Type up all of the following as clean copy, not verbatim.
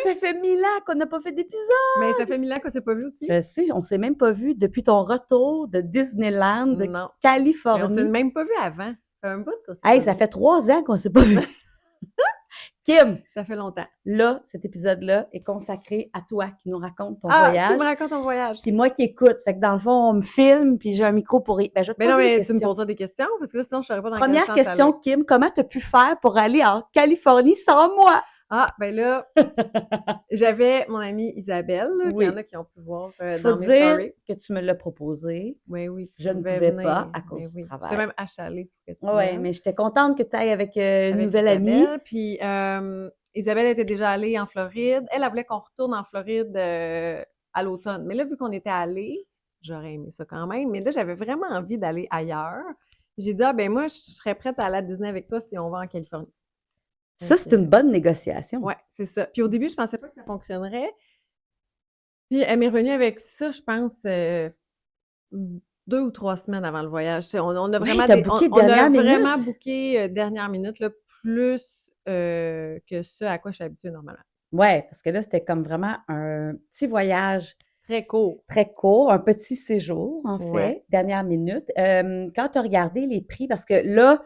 ça fait 1000 ans qu'on n'a pas fait d'épisode! Mais ça fait 1000 ans qu'on s'est pas vu aussi. Je sais, on s'est même pas vu depuis ton retour de Disneyland, de Non. Mais on Californie. s'est même pas vu avant. Ça fait un bout qu'on s'est Hey, pas ça vu. fait 3 ans qu'on s'est pas vu. Kim, Ça fait longtemps. là, cet épisode-là est consacré à toi qui nous raconte ton Qui voyage. me raconte ton voyage? Puis moi qui écoute. Fait que dans le fond, on me filme, puis j'ai un micro pour... Ben, je vais te Mais non, poser des mais tu questions. me poseras des questions, parce que là, sinon, je ne saurais pas dans Première quel sens question, aller. Kim, comment tu as pu faire pour aller en Californie sans moi? Ah, ben là, j'avais mon amie Isabelle, là, Oui. qu'il y en a qui ont pu voir Il dans faut mes dire stories. que tu me l'as proposé. Oui, tu Je ne pouvais pouvais venir. pas à cause Mais du travail. J'étais même achalée pour que tu Oui, viennes. mais j'étais contente que tu ailles avec une Avec nouvelle amie. Isabelle. Puis Isabelle était déjà allée en Floride. Elle voulait qu'on retourne en Floride à l'automne. Mais là, vu qu'on était allés, j'aurais aimé ça quand même. Mais là, j'avais vraiment envie d'aller ailleurs. J'ai dit, ben moi, je serais prête à aller à Disney avec toi si on va en Californie. Ça, c'est une bonne négociation. Oui, c'est ça. Puis au début, je pensais pas que ça fonctionnerait. Puis elle m'est revenue avec ça, je pense, 2 ou 3 semaines avant le voyage. On a vraiment, vraiment booké dernière minute, là, plus que ce à quoi je suis habituée normalement. Oui, parce que là, c'était comme vraiment un petit voyage. Très court. Très court, un petit séjour, en fait, dernière minute. Quand tu as regardé les prix, parce que là,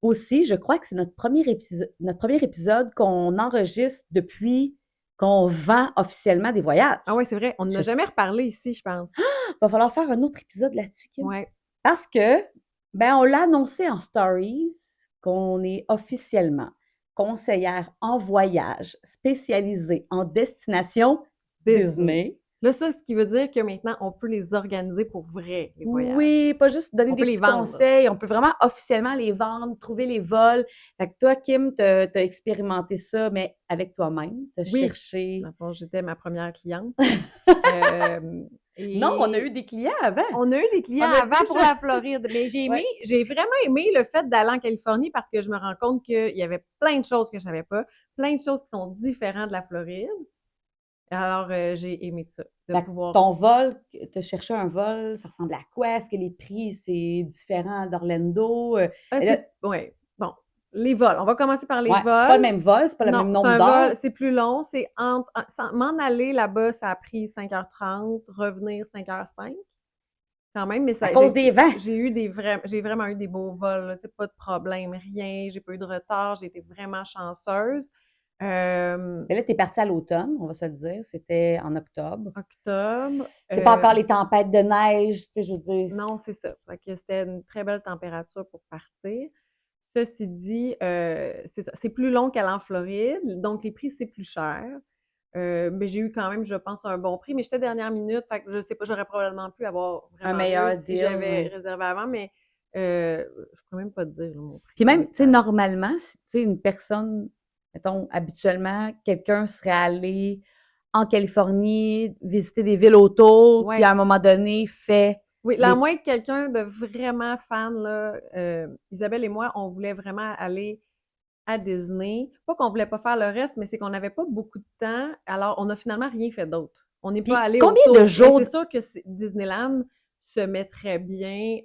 aussi, je crois que c'est notre premier épisode qu'on enregistre depuis qu'on vend officiellement des voyages. Ah oui, c'est vrai. On n'a jamais reparlé ici, je pense. Il va falloir faire un autre épisode là-dessus, Kim. Oui. Parce que, on l'a annoncé en stories qu'on est officiellement conseillère en voyage spécialisée en destination Disney. Là, ça, ce qui veut dire que maintenant, on peut les organiser pour vrai, les voyages. Oui, pas juste donner des petits conseils. On peut vraiment officiellement les vendre, trouver les vols. Fait que toi, Kim, t'as expérimenté ça, mais avec toi-même. T'as cherché. J'étais ma première cliente. Non, on a eu des clients avant. On a eu des clients avant pour la Floride. Mais j'ai vraiment aimé le fait d'aller en Californie parce que je me rends compte qu'il y avait plein de choses que je savais pas, plein de choses qui sont différentes de la Floride. Alors, j'ai aimé ça. Ton vol, tu as cherché un vol, ça ressemble à quoi? Est-ce que les prix, c'est différent d'Orlando? Oui. Bon, les vols. On va commencer par les vols. C'est pas le même vol, c'est pas le même nombre d'heures. C'est plus long. M'en aller là-bas, ça a pris 5h30, revenir 5h05. Quand même, mais ça. À cause des vents. J'ai vraiment eu des beaux vols, là, pas de problème, rien. J'ai pas eu de retard. J'ai été vraiment chanceuse. Mais là, tu es partie à l'automne, on va se le dire. C'était en octobre. C'est pas encore les tempêtes de neige, tu sais, je veux dire. Non, c'est ça. Fait que c'était une très belle température pour partir. Ceci dit, c'est ça. C'est plus long qu'aller en Floride, donc les prix, c'est plus cher. Mais j'ai eu quand même, je pense, un bon prix. Mais j'étais dernière minute, fait que je sais pas, j'aurais probablement pu avoir vraiment un meilleur deal si j'avais réservé avant, mais je pourrais même pas te dire mon prix. Puis même, tu sais, normalement, si tu sais, une personne, mettons, habituellement, quelqu'un serait allé en Californie, visiter des villes autour, puis à un moment donné, fait... Oui, à moins que quelqu'un de vraiment fan, là, Isabelle et moi, on voulait vraiment aller à Disney. Pas qu'on voulait pas faire le reste, mais c'est qu'on n'avait pas beaucoup de temps, alors on n'a finalement rien fait d'autre. On n'est pas allé combien de jours? C'est sûr que Disneyland se mettrait bien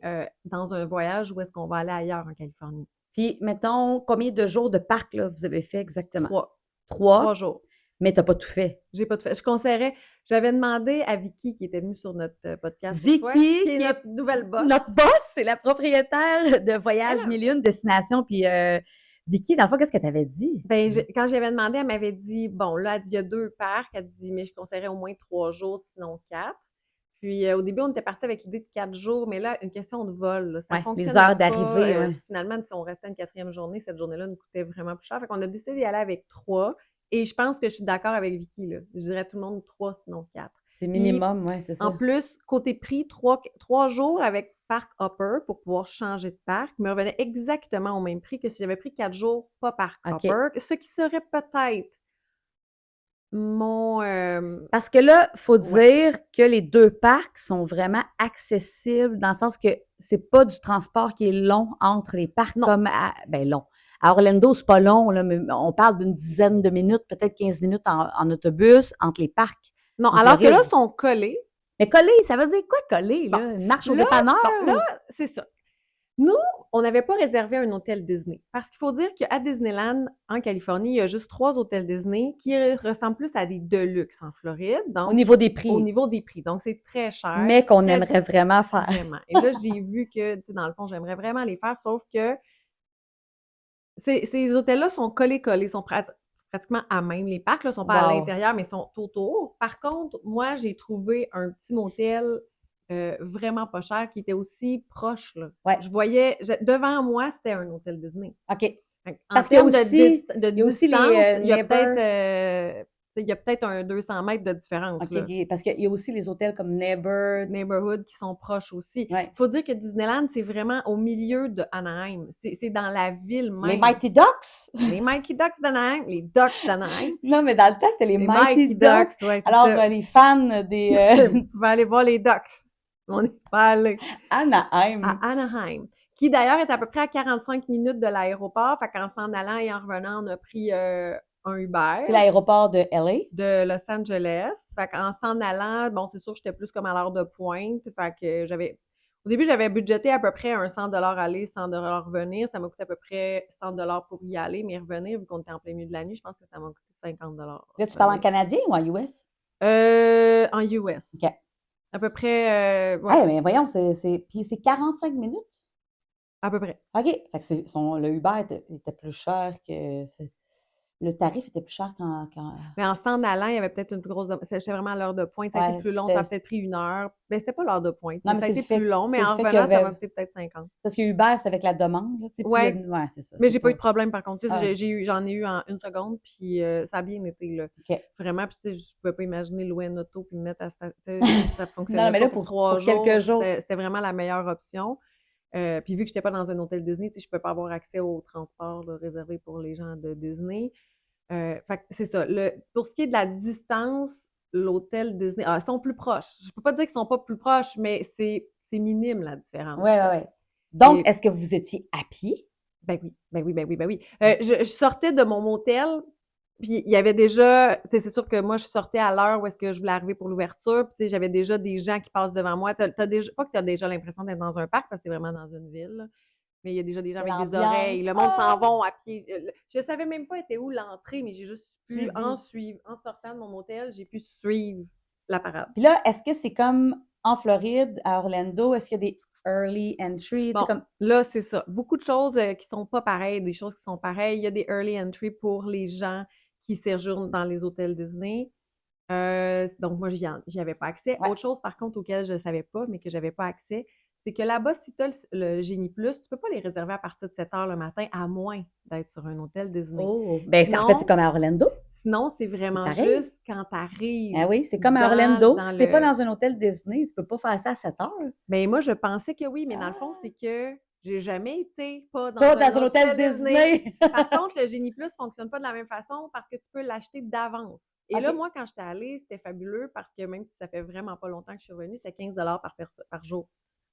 dans un voyage où est-ce qu'on va aller ailleurs en Californie. Puis, mettons, combien de jours de parc là, vous avez fait exactement? 3. 3 jours. Mais tu n'as pas tout fait. J'ai pas tout fait. Je conseillerais, j'avais demandé à Vicky, qui était venue sur notre podcast. Vicky, qui est notre nouvelle boss. Notre boss, c'est la propriétaire de Voyage 1001 Destination. Puis, Vicky, dans le fond, qu'est-ce qu'elle t'avait dit? Ben, quand j'avais demandé, elle m'avait dit, bon, là, elle dit, il y a 2 parcs. Elle dit, mais je conseillerais au moins 3 jours, sinon 4. Puis, au début, on était parti avec l'idée de 4 jours, mais là, une question de vol, là, ça fonctionne. Les heures d'arrivée, Finalement, si on restait une 4e journée, cette journée-là nous coûtait vraiment plus cher. Fait qu'on a décidé d'y aller avec 3. Et je pense que je suis d'accord avec Vicky, là. Je dirais tout le monde 3, sinon 4. C'est minimum, oui, c'est ça. En plus, côté prix, 3 jours avec Park Hopper pour pouvoir changer de parc me revenait exactement au même prix que si j'avais pris 4 jours, pas Park Hopper. Ce qui serait peut-être mon... Parce que là, il faut dire que les 2 parcs sont vraiment accessibles dans le sens que c'est pas du transport qui est long entre les parcs comme long. À Orlando, c'est pas long, là, mais on parle d'une dizaine de minutes, peut-être 15 minutes en autobus entre les parcs. Non, alors que là, ils sont collés. Mais collés, ça veut dire quoi, collés? Là? Une marche au dépanneur? Là, c'est ça. Nous, on n'avait pas réservé un hôtel Disney. Parce qu'il faut dire qu'à Disneyland, en Californie, il y a juste 3 hôtels Disney qui ressemblent plus à des Deluxe en Floride. Donc, au niveau des prix. Au niveau des prix. Donc, c'est très cher. Mais qu'on aimerait vraiment faire. Vraiment. Et là, j'ai vu que, tu sais, dans le fond, j'aimerais vraiment les faire, sauf que ces hôtels-là sont collés, sont pratiquement à même. Les parcs ne sont pas à l'intérieur, mais sont autour. Par contre, moi, j'ai trouvé un petit motel vraiment pas cher qui était aussi proche. Là. Ouais. Je voyais, devant moi, c'était un hôtel Disney. OK. Parce qu'il y a aussi, il y a peut-être un 200 mètres de différence. OK, là. Parce qu'il y a aussi les hôtels comme Neighborhood qui sont proches aussi. Il faut dire que Disneyland, c'est vraiment au milieu de Anaheim. C'est dans la ville même. Les Mighty Ducks? Les Mighty Ducks d'Anaheim, les Ducks d'Anaheim. Non, mais dans le temps, c'était les Mighty Ducks. Ouais, alors, les fans des... Vous pouvez aller voir les Ducks. On n'est pas allé. Anaheim. À Anaheim. Qui d'ailleurs est à peu près à 45 minutes de l'aéroport. Fait qu'en s'en allant et en revenant, on a pris un Uber. C'est l'aéroport de LA? De Los Angeles. Fait qu'en s'en allant, bon, c'est sûr que j'étais plus comme à l'heure de pointe. Fait que au début, j'avais budgété à peu près un 100 $ aller, 100 $ revenir. Ça m'a coûté à peu près 100 $ pour y aller, mais revenir, vu qu'on était en plein milieu de la nuit, je pense que ça m'a coûté 50 $. Là, tu parles en canadien ou en US? En US. OK. À peu près, ouais. Mais voyons, puis c'est 45 minutes? À peu près. OK. Fait que le Uber était plus cher que... Le tarif était plus cher quand... Mais en s'en allant, il y avait peut-être une plus grosse... C'était vraiment l'heure de pointe. Ça a été plus long. Ça a peut-être pris 1 heure. Mais c'était pas l'heure de pointe. Non, mais ça a été plus long. Mais en revenant, ça m'a coûté peut-être 50. Parce que Uber, c'est avec la demande. Oui, c'est ça. Mais j'ai pas eu de problème, par contre. J'en ai eu en 1 seconde, puis ça a bien été. Là. Okay. Vraiment, puis je ne pouvais pas imaginer louer une auto puis me mettre à ça fonctionnait non, mais là, pour 3 jours. Quelques jours. C'était vraiment la meilleure option. Puis vu que je n'étais pas dans un hôtel Disney, je ne peux pas avoir accès au transport réservé pour les gens de Disney. Fait que c'est ça. Pour ce qui est de la distance, l'hôtel Disney, ils sont plus proches. Je peux pas dire qu'ils sont pas plus proches, mais c'est minime la différence. Oui. Donc, est-ce que vous étiez à pied? Ben oui. Je sortais de mon motel, puis il y avait déjà, tu sais, c'est sûr que moi, je sortais à l'heure où est-ce que je voulais arriver pour l'ouverture, puis tu sais, j'avais déjà des gens qui passent devant moi. Pas que tu as déjà l'impression d'être dans un parc, parce que c'est vraiment dans une ville, là. Mais il y a déjà des gens avec des oreilles. Le monde s'en va à pied. Je ne savais même pas était où l'entrée, mais j'ai juste pu, en sortant de mon motel, j'ai pu suivre la parade. Puis là, est-ce que c'est comme en Floride, à Orlando, est-ce qu'il y a des early entry? Bon, là, c'est ça. Beaucoup de choses qui ne sont pas pareilles, des choses qui sont pareilles. Il y a des early entry pour les gens qui séjournent dans les hôtels Disney. Donc, moi, j'y avais pas accès. Ouais. Autre chose, par contre, auquel je ne savais pas, mais que je n'avais pas accès, c'est que là-bas, si tu as le Génie Plus, tu ne peux pas les réserver à partir de 7 h le matin, à moins d'être sur un hôtel Disney. Oh! Bien, en fait, c'est comme à Orlando. Sinon, c'est vraiment juste quand tu arrives. Ah oui, c'est comme à Orlando. Si tu n'es pas dans un hôtel Disney, tu ne peux pas faire ça à 7 h. Bien, moi, je pensais que oui, mais dans le fond, c'est que j'ai jamais été pas dans un hôtel Disney. Par contre, le Génie Plus ne fonctionne pas de la même façon parce que tu peux l'acheter d'avance. Et là, moi, quand j'étais allée, c'était fabuleux parce que même si ça fait vraiment pas longtemps que je suis revenue, c'était 15 $ par jour.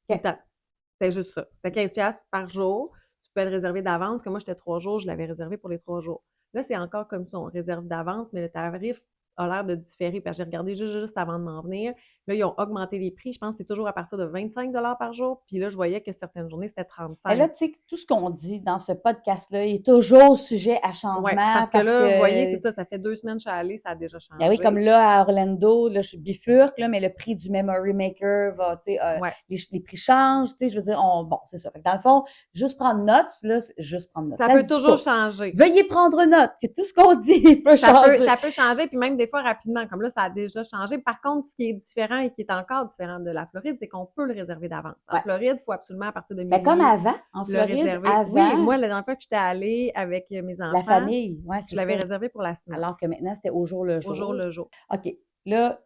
C'était juste ça. C'était 15 $ par jour. Tu peux le réserver d'avance. Comme moi, j'étais 3 jours, je l'avais réservé pour les 3 jours. Là, c'est encore comme ça. On réserve d'avance, mais le tarif a l'air de différer. Parce que j'ai regardé juste avant de m'en venir. Là, ils ont augmenté les prix. Je pense que c'est toujours à partir de 25 $ par jour. Puis là, je voyais que certaines journées, c'était 35 $. Et là, tu sais, tout ce qu'on dit dans ce podcast-là est toujours sujet à changement. Oui, parce que là, vous voyez, c'est ça. Ça fait 2 semaines que je suis allée, ça a déjà changé. Ben oui, comme là, à Orlando, là, je bifurque, là, mais le prix du Memory Maker va, tu sais, les prix changent, tu sais, je veux dire, bon, c'est ça. Fait que dans le fond, juste prendre note, là, juste prendre note. Ça peut toujours changer. Veuillez prendre note, que tout ce qu'on dit peut changer. Ça peut changer, puis même des fois rapidement, comme là, ça a déjà changé. Par contre, ce qui est différent et qui est encore différent de la Floride, c'est qu'on peut le réserver d'avance. En Floride, il faut absolument à partir de minuit. Mais comme avant, en Floride, avant. Oui, moi, la dernière fois que j'étais allée avec mes enfants. La famille, oui, c'est ça. Je l'avais réservé pour la semaine. Alors que maintenant, c'était au jour le jour. Au jour le jour. OK. Là,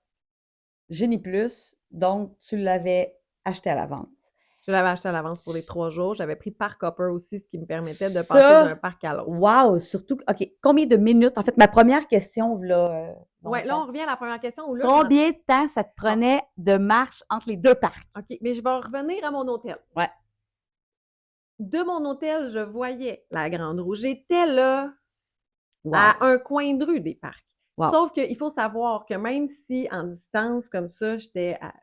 Génie Plus, donc tu l'avais acheté à l'avance. Je l'avais acheté à l'avance pour les 3 jours. J'avais pris Park Hopper aussi, ce qui me permettait de passer d'un parc à l'autre. Wow! Surtout, OK, combien de minutes? En fait, ma première question, là... oui, là, on revient à la première question. Où, là, combien de temps ça te prenait de marche entre les 2 parcs? OK, mais je vais revenir à mon hôtel. Ouais. De mon hôtel, je voyais la Grande Roue. J'étais là, à un coin de rue des parcs. Wow. Sauf qu'il faut savoir que même si en distance comme ça, j'étais à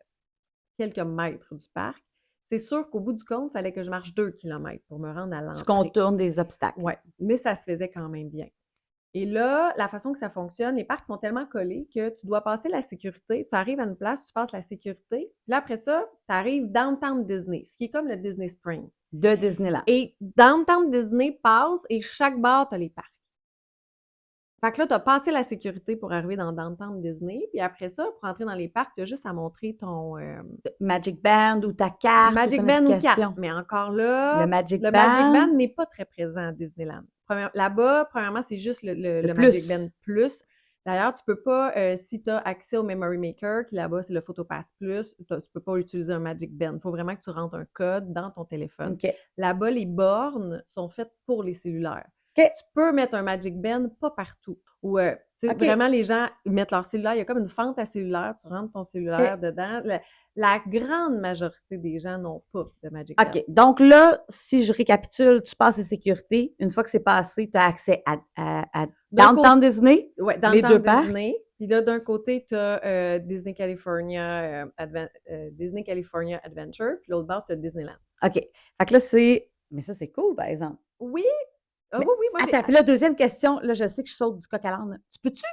quelques mètres du parc, c'est sûr qu'au bout du compte, il fallait que je marche 2 kilomètres pour me rendre à l'entrée. Tu contournes des obstacles. Oui, mais ça se faisait quand même bien. Et là, la façon que ça fonctionne, les parcs sont tellement collés que tu dois passer la sécurité. Tu arrives à une place, tu passes la sécurité. Puis là, après ça, tu arrives Downtown Disney, ce qui est comme le Disney Spring. De Disneyland. Et Downtown Disney passe et chaque bar, tu as les parcs. Fait que là, tu as passé la sécurité pour arriver dans Downtown Disney. Puis après ça, pour entrer dans les parcs, tu as juste à montrer ton Magic Band ou ta carte. Magic ou ton Band ou application. carte. Mais encore là, Le Magic le Band. Magic Band n'est pas très présent à Disneyland. Là-bas, premièrement, c'est juste le Magic Band Plus. D'ailleurs, tu peux pas, si tu as accès au Memory Maker, qui là-bas, c'est le PhotoPass Plus, tu peux pas utiliser un Magic Band. Il faut vraiment que tu rentres un code dans ton téléphone. OK. Là-bas, les bornes sont faites pour les cellulaires. OK. Tu peux mettre un Magic Band, pas partout. Ou, OK. vraiment, les gens mettent leur cellulaire. Il y a comme une fente à cellulaire. Tu rentres ton cellulaire dedans. La grande majorité des gens n'ont pas de Magic Band. OK. Donc là, si je récapitule, tu passes les sécurités. Une fois que c'est passé, tu as accès à Downtown Disney. Oui, les deux Disney. Puis là, d'un côté, tu as Disney California Adventure. Puis l'autre bord, tu as Disneyland. OK. Fait que là, c'est... Mais ça, c'est cool, par exemple. Oui. Mais, oui, moi, attends, puis là, deuxième question. Là, je sais que je saute du coq à l'âne. Tu peux-tu,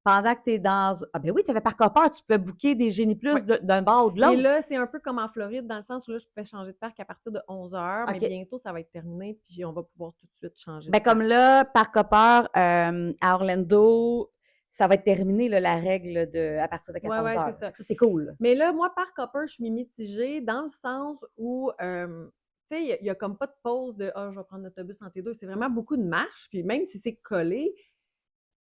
pendant que tu es dans... Ah ben oui, tu avais Parc Hopper, tu peux booker des Génie Plus d'un bar ou de l'autre. Et là, c'est un peu comme en Floride, dans le sens où là, je pouvais changer de parc à partir de 11h, mais bientôt, ça va être terminé, puis on va pouvoir tout de suite changer de parc. Comme là, Parc Hopper, à Orlando, ça va être terminé, là, la règle de à partir de 14h. Oui, c'est ça. Ça, c'est cool. Mais là, moi, Parc Hopper, je suis mitigée dans le sens où... tu sais, il y a comme pas de pause de « Ah, je vais prendre l'autobus entre les deux ». C'est vraiment beaucoup de marche, puis même si c'est collé,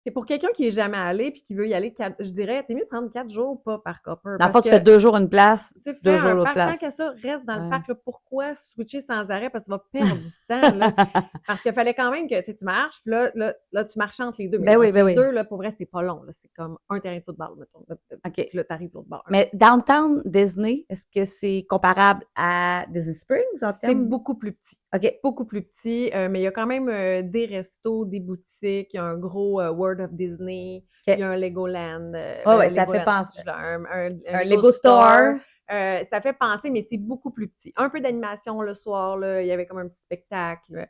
c'est pour quelqu'un qui n'est jamais allé puis qui veut y aller, je dirais, t'es mieux de prendre 4 jours, pas Parc Hopper. Dans le fond, tu fais 2 jours une place, 2 jours l'autre place. Tant qu'à ça, reste dans le parc. Là, pourquoi switcher sans arrêt? Parce que tu vas perdre du temps. Là, parce qu'il fallait quand même que tu marches, puis là, tu marches entre les deux. Mais les deux, là, pour vrai, c'est pas long. C'est comme un terrain de football, mettons. Puis là, t'arrives l'autre bord. Mais Downtown Disney, est-ce que c'est comparable à Disney Springs en termes? C'est beaucoup plus petit. OK. Beaucoup plus petit, mais il y a quand même des restos, des boutiques, il y a un gros World of Disney, il y a un Legoland. Ça fait penser. Un Lego Store. Ça fait penser, mais c'est beaucoup plus petit. Un peu d'animation le soir, là, il y avait comme un petit spectacle,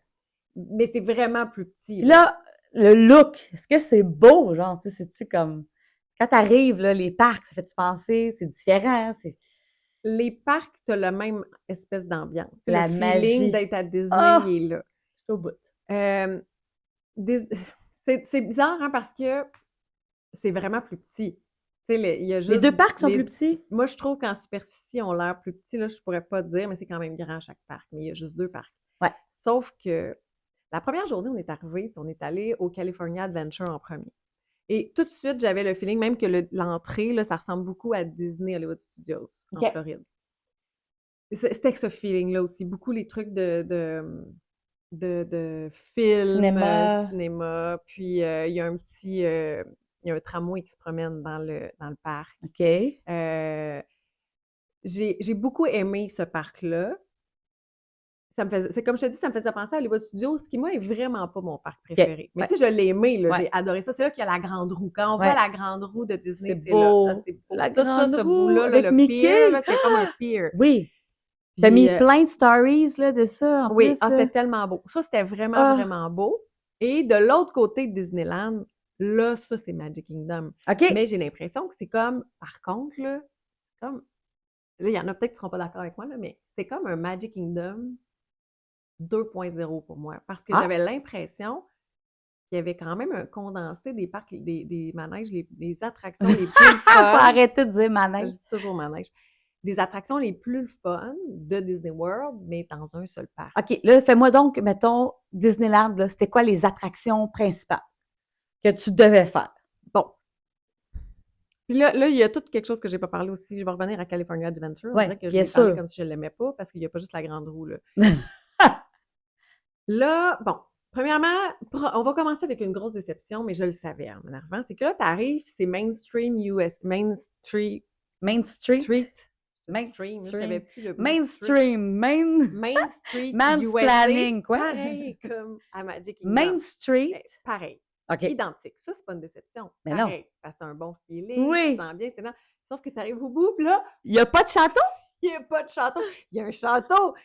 mais c'est vraiment plus petit. Là, le look, est-ce que c'est beau, genre, tu sais, c'est-tu comme... Quand t'arrives, là, les parcs, ça fait-tu penser? C'est différent, c'est... Les parcs, t'as la même espèce d'ambiance. C'est la le magie. Feeling d'être à Disney, il est là. Je suis au bout. C'est bizarre, hein, parce que c'est vraiment plus petit. Il y a juste les deux parcs sont plus petits? Moi, je trouve qu'en superficie, on a l'air plus petits. Là, je pourrais pas te dire, mais c'est quand même grand chaque parc. Mais il y a juste 2 parcs. Ouais. Sauf que la première journée, on est arrivé, puis on est allé au California Adventure en premier. Et tout de suite, j'avais le feeling, même que l'entrée, là, ça ressemble beaucoup à Disney Hollywood Studios en Floride. C'était ce feeling-là aussi. Beaucoup les trucs de film, cinéma. Puis il y a un petit... il y a un tramway qui se promène dans le parc. OK. J'ai beaucoup aimé ce parc-là. C'est comme je te dis, ça me faisait penser à Hollywood Studios, ce qui, moi, est vraiment pas mon parc préféré. Mais tu sais, je l'ai aimé, là, j'ai adoré ça. C'est là qu'il y a la grande roue. Quand on voit la grande roue de Disney, c'est là. C'est beau. La grande ce roue bout-là, avec le Mickey. pier, là, c'est comme un pier. Oui. T'as mis plein de stories là, de ça, en plus. Oui, c'est tellement beau. Ça, c'était vraiment, vraiment beau. Et de l'autre côté de Disneyland, là, ça, c'est Magic Kingdom. OK. Mais j'ai l'impression que c'est comme, par contre, là, comme... Là, il y en a peut-être qui ne seront pas d'accord avec moi, là, mais c'est comme un Magic Kingdom 2.0 pour moi. Parce que j'avais l'impression qu'il y avait quand même un condensé des parcs, des manèges, des attractions les plus fun. Faut arrêter de dire manège. Je dis toujours manège. Des attractions les plus fun de Disney World, mais dans un seul parc. OK, là, fais-moi donc, mettons, Disneyland, là, c'était quoi les attractions principales que tu devais faire? Bon. Puis là, il y a tout quelque chose que j'ai pas parlé aussi. Je vais revenir à California Adventure. On dirait que je vais parler comme si je l'aimais pas, parce qu'il n'y a pas juste la grande roue, là. Là, bon, premièrement, on va commencer avec une grosse déception, mais je le savais en arrivant. C'est que là, tu arrives, c'est Main Street. Mainstream. Je savais plus le Mainstream. Main Street. Mansplaining, quoi. Pareil comme à Magic Kingdom. Main Street. Pareil. OK. Identique. Ça, c'est pas une déception. Mais pareil. Non. Parce que c'est un bon feeling. Oui. Tu sens bien, c'est là. Sauf que tu arrives au bout, puis là. Il n'y a pas de château? Il n'y a pas de château. Il y a un château.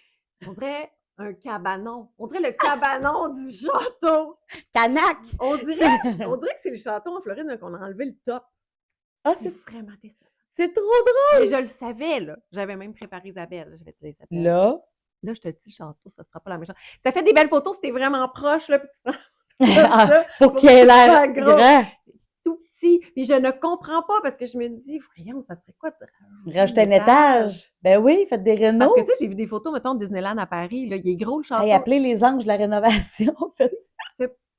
On dirait un cabanon. On dirait le cabanon du château. Canac! On dirait que c'est le château en Floride là, qu'on a enlevé le top. Ah, c'est vraiment décevant. C'est trop drôle! Mais je le savais, là. J'avais même préparé Isabelle. J'avais dit Isabelle. Là, je te dis, le château, ça ne sera pas la même chose. Ça fait des belles photos si t'es vraiment proche, là, puis tu prends pour qu'il ait l'air grand. Tout petit. Puis je ne comprends pas parce que je me dis, voyons, ça serait quoi de rajouter un étage? Ben oui, faites des rénaux. Parce que tu sais, j'ai vu des photos, mettons, de Disneyland à Paris, là, il est gros le château. Hey, appelez les anges de la rénovation, en fait.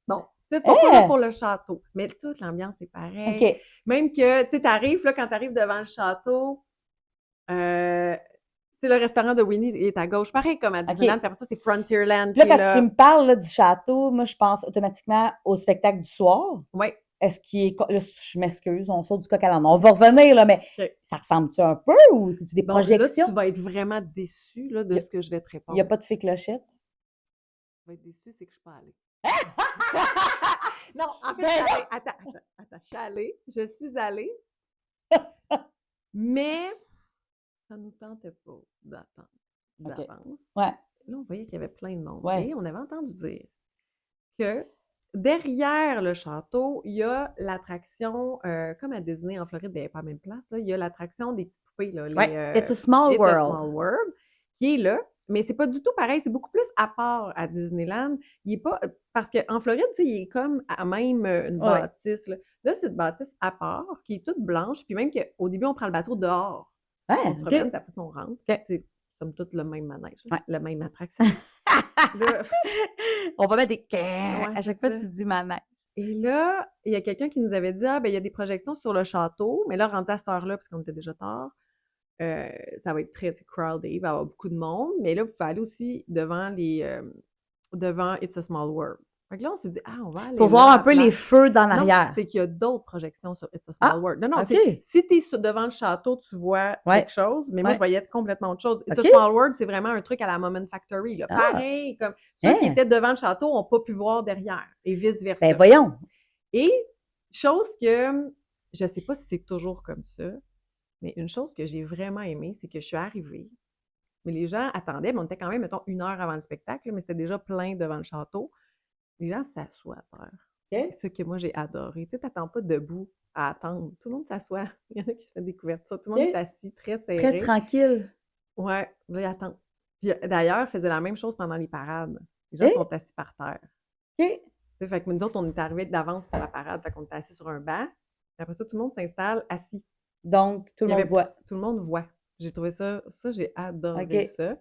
Bon, c'est pas là pour le château, mais toute l'ambiance est pareille. Okay. Même que, tu sais, t'arrives, là, quand t'arrives devant le château, le restaurant de Winnie est à gauche, pareil comme à Disneyland, puis après ça, c'est Frontierland. Là, quand tu me parles là, du château, moi, je pense automatiquement au spectacle du soir. Oui. Est-ce qu'il est... Là, je m'excuse, on saute du coq à l'âne. On va revenir, là, mais ça ressemble-tu un peu ou c'est-tu des projections? Là, tu vas être vraiment déçu là, de ce que je vais te répondre. Il n'y a pas de fée clochette? Tu vas être déçu, c'est que je suis pas allée. Non, en fait, attends, je suis allée, mais ça nous tentait pas d'attendre d'avance. Ouais. Là, on voyait qu'il y avait plein de monde. Ouais. Et on avait entendu dire que derrière le château, il y a l'attraction, comme à Disney en Floride, il n'y avait pas la même place, là, il y a l'attraction des petites poupées. Là, It's a Small World. It's a Small World, qui est là. Mais c'est pas du tout pareil, c'est beaucoup plus à part à Disneyland. Il est pas. Parce qu'en Floride, il est comme à même une bâtisse. Là, c'est une bâtisse à part, qui est toute blanche, puis même qu'au début, on prend le bateau dehors. On se promène, puis après ça, on rentre. C'est somme toute le même manège, la même attraction. Là, on va mettre des à chaque fois que tu dis manège. Et là, il y a quelqu'un qui nous avait dit il y a des projections sur le château, mais là, rendu à cette heure-là, parce qu'on était déjà tard, ça va être très crowded, il va y avoir beaucoup de monde, mais là, vous pouvez aller aussi devant It's a Small World. Fait que là, on s'est dit, on va aller. Pour voir un peu les feux dans l'arrière. C'est qu'il y a d'autres projections sur It's a Small World. Non, okay. Si tu es devant le château, tu vois quelque chose, mais moi, je voyais complètement autre chose. It's a Small World, c'est vraiment un truc à la Moment Factory. Là. Pareil, comme ceux qui étaient devant le château n'ont pas pu voir derrière, et vice-versa. Ben voyons! Et chose que, je ne sais pas si c'est toujours comme ça, mais une chose que j'ai vraiment aimée, c'est que je suis arrivée, mais les gens attendaient, mais on était quand même, mettons, 1 heure avant le spectacle, mais c'était déjà plein devant le château. Les gens s'assoient à terre. C'est ce que moi, j'ai adoré. Tu sais, t'attends pas debout à attendre. Tout le monde s'assoit. Il y en a qui se font des couvertures. Tout le monde est assis, très serré. Très tranquille. Ouais, là, ils attendent. Puis d'ailleurs, ils faisaient la même chose pendant les parades. Les gens sont assis par terre. Tu sais, fait que nous autres, on est arrivés d'avance pour la parade. Fait qu'on était assis sur un banc. Et après ça, tout le monde s'installe assis. Donc, tout le monde voit. Tout le monde voit. J'ai trouvé ça j'ai adoré ça.